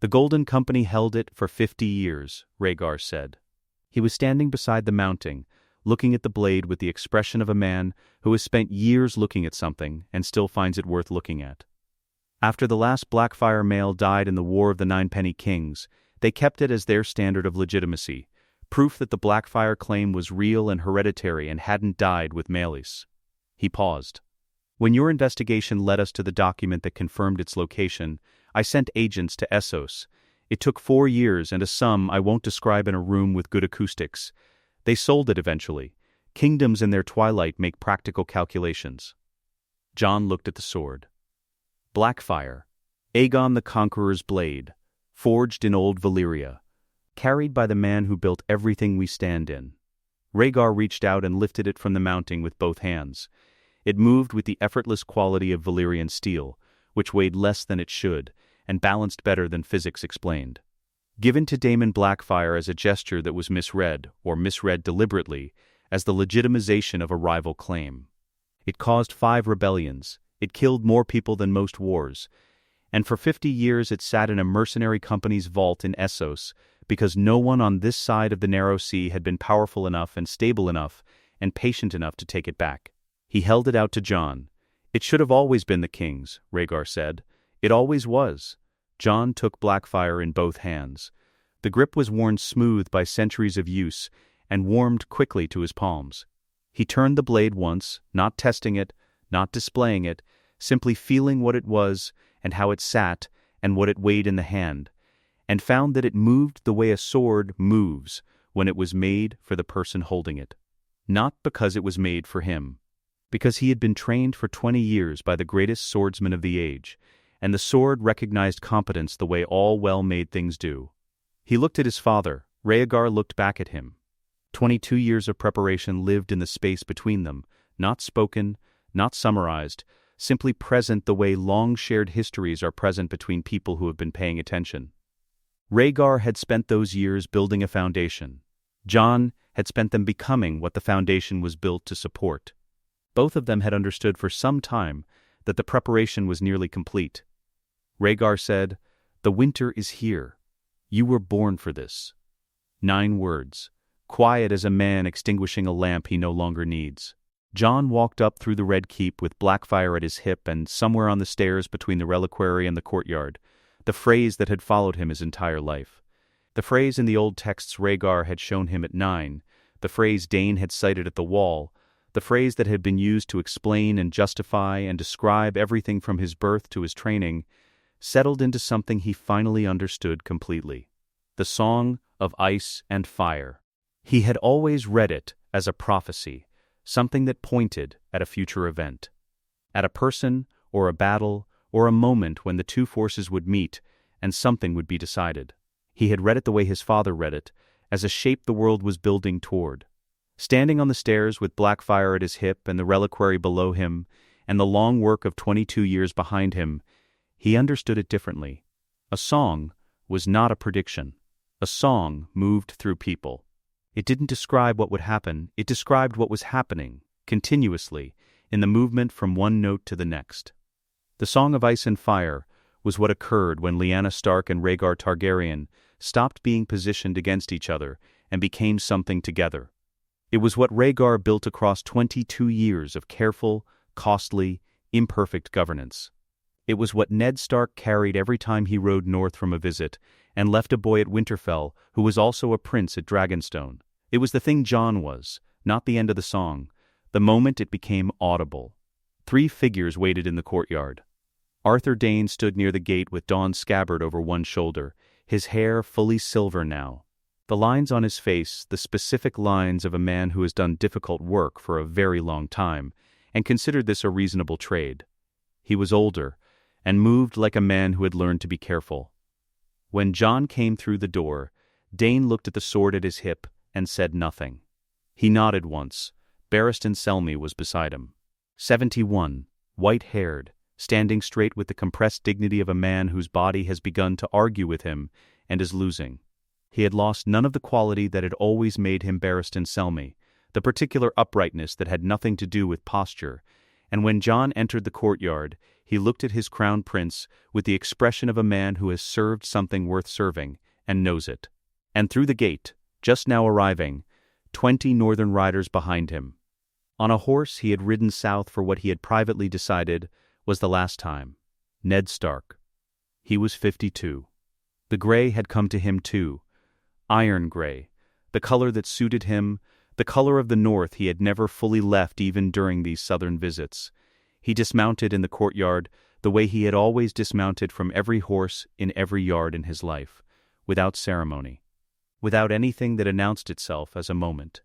The Golden Company held it for 50 years, Rhaegar said. He was standing beside the mounting, looking at the blade with the expression of a man who has spent years looking at something and still finds it worth looking at. After the last Blackfire male died in the War of the Ninepenny Kings, they kept it as their standard of legitimacy, proof that the Blackfire claim was real and hereditary and hadn't died with Meleys. He paused. When your investigation led us to the document that confirmed its location, I sent agents to Essos. It took 4 years and a sum I won't describe in a room with good acoustics. They sold it eventually. Kingdoms in their twilight make practical calculations. Jon looked at the sword. Blackfire, Aegon the Conqueror's blade, forged in old Valyria, carried by the man who built everything we stand in. Rhaegar reached out and lifted it from the mounting with both hands. It moved with the effortless quality of Valyrian steel, which weighed less than it should, and balanced better than physics explained. Given to Daemon Blackfire as a gesture that was misread, or misread deliberately, as the legitimization of a rival claim. It caused 5 rebellions. It killed more people than most wars, and for 50 years it sat in a mercenary company's vault in Essos because no one on this side of the narrow sea had been powerful enough and stable enough and patient enough to take it back. He held it out to Jon. It should have always been the king's, Rhaegar said. It always was. Jon took Blackfire in both hands. The grip was worn smooth by centuries of use and warmed quickly to his palms. He turned the blade once, not testing it, not displaying it, simply feeling what it was and how it sat and what it weighed in the hand, and found that it moved the way a sword moves when it was made for the person holding it. Not because it was made for him. Because he had been trained for 20 years by the greatest swordsman of the age, and the sword recognized competence the way all well-made things do. He looked at his father. Rhaegar looked back at him. 22 years of preparation lived in the space between them, not spoken, not summarized, simply present the way long-shared histories are present between people who have been paying attention. Rhaegar had spent those years building a foundation. Jon had spent them becoming what the foundation was built to support. Both of them had understood for some time that the preparation was nearly complete. Rhaegar said, "The winter is here. You were born for this." 9 words, quiet as a man extinguishing a lamp he no longer needs. Jon walked up through the Red Keep with Blackfire at his hip, and somewhere on the stairs between the reliquary and the courtyard, the phrase that had followed him his entire life. The phrase in the old texts Rhaegar had shown him at 9, the phrase Dane had cited at the wall, the phrase that had been used to explain and justify and describe everything from his birth to his training, settled into something he finally understood completely. The Song of Ice and Fire. He had always read it as a prophecy, something that pointed at a future event. At a person, or a battle, or a moment when the two forces would meet and something would be decided. He had read it the way his father read it, as a shape the world was building toward. Standing on the stairs with Blackfire at his hip and the reliquary below him, and the long work of 22 years behind him, he understood it differently. A song was not a prediction. A song moved through people. It didn't describe what would happen, it described what was happening, continuously, in the movement from one note to the next. The Song of Ice and Fire was what occurred when Lyanna Stark and Rhaegar Targaryen stopped being positioned against each other and became something together. It was what Rhaegar built across 22 years of careful, costly, imperfect governance. It was what Ned Stark carried every time he rode north from a visit and left a boy at Winterfell who was also a prince at Dragonstone. It was the thing Jon was, not the end of the song, the moment it became audible. 3 figures waited in the courtyard. Arthur Dayne stood near the gate with Dawn's scabbard over one shoulder, his hair fully silver now. The lines on his face, the specific lines of a man who has done difficult work for a very long time, and considered this a reasonable trade. He was older, and moved like a man who had learned to be careful. When Jon came through the door, Dayne looked at the sword at his hip and said nothing. He nodded once. Barristan Selmy was beside him. 71, white-haired, standing straight with the compressed dignity of a man whose body has begun to argue with him and is losing. He had lost none of the quality that had always made him Barristan Selmy, the particular uprightness that had nothing to do with posture, and when Jon entered the courtyard, he looked at his crown prince with the expression of a man who has served something worth serving, and knows it. And through the gate, just now arriving, 20 northern riders behind him. On a horse he had ridden south for what he had privately decided was the last time. Ned Stark. He was 52. The gray had come to him too. Iron gray, the color that suited him, the color of the north he had never fully left even during these southern visits. He dismounted in the courtyard the way he had always dismounted from every horse in every yard in his life, without ceremony, without anything that announced itself as a moment.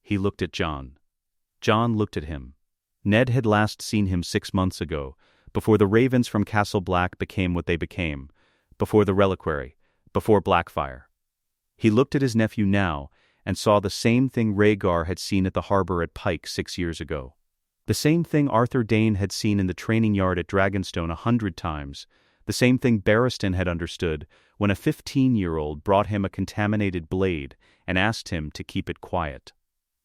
He looked at Jon. Jon looked at him. Ned had last seen him 6 months ago, before the ravens from Castle Black became what they became, before the reliquary, before Blackfire. He looked at his nephew now, and saw the same thing Rhaegar had seen at the harbor at Pike 6 years ago. The same thing Arthur Dayne had seen in the training yard at Dragonstone 100 times, the same thing Barristan had understood when a 15-year-old brought him a contaminated blade and asked him to keep it quiet.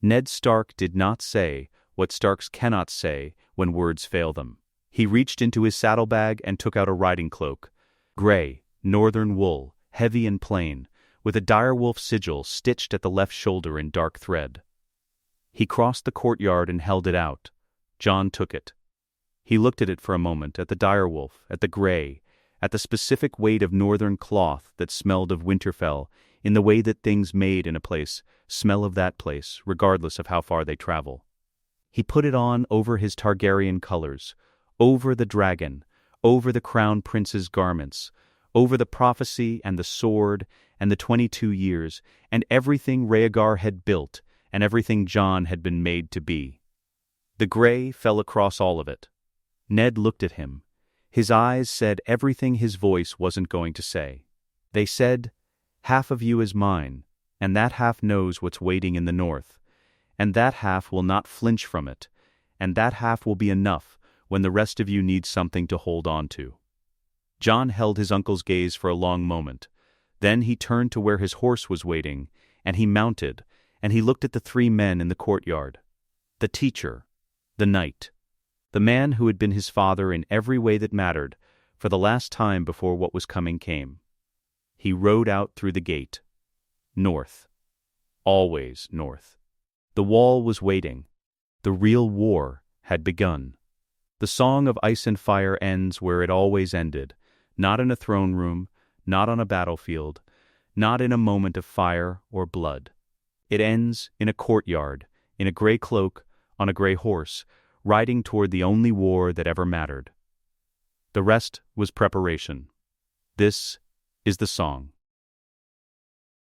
Ned Stark did not say what Starks cannot say when words fail them. He reached into his saddlebag and took out a riding cloak. Gray, northern wool, heavy and plain, with a direwolf sigil stitched at the left shoulder in dark thread. He crossed the courtyard and held it out. Jon took it. He looked at it for a moment, at the direwolf, at the gray, at the specific weight of northern cloth that smelled of Winterfell in the way that things made in a place smell of that place, regardless of how far they travel. He put it on over his Targaryen colors, over the dragon, over the crown prince's garments, over the prophecy and the sword and the 22 years, and everything Rhaegar had built and everything Jon had been made to be. The gray fell across all of it. Ned looked at him. His eyes said everything his voice wasn't going to say. They said, "Half of you is mine, and that half knows what's waiting in the north, and that half will not flinch from it, and that half will be enough when the rest of you need something to hold on to." Jon held his uncle's gaze for a long moment. Then he turned to where his horse was waiting, and he mounted, and he looked at the 3 men in the courtyard. The teacher, the knight, the man who had been his father in every way that mattered, for the last time before what was coming came. He rode out through the gate. North. Always north. The wall was waiting. The real war had begun. The song of ice and fire ends where it always ended, not in a throne room, not on a battlefield, not in a moment of fire or blood. It ends in a courtyard, in a gray cloak, on a gray horse, riding toward the only war that ever mattered. The rest was preparation. This is the song.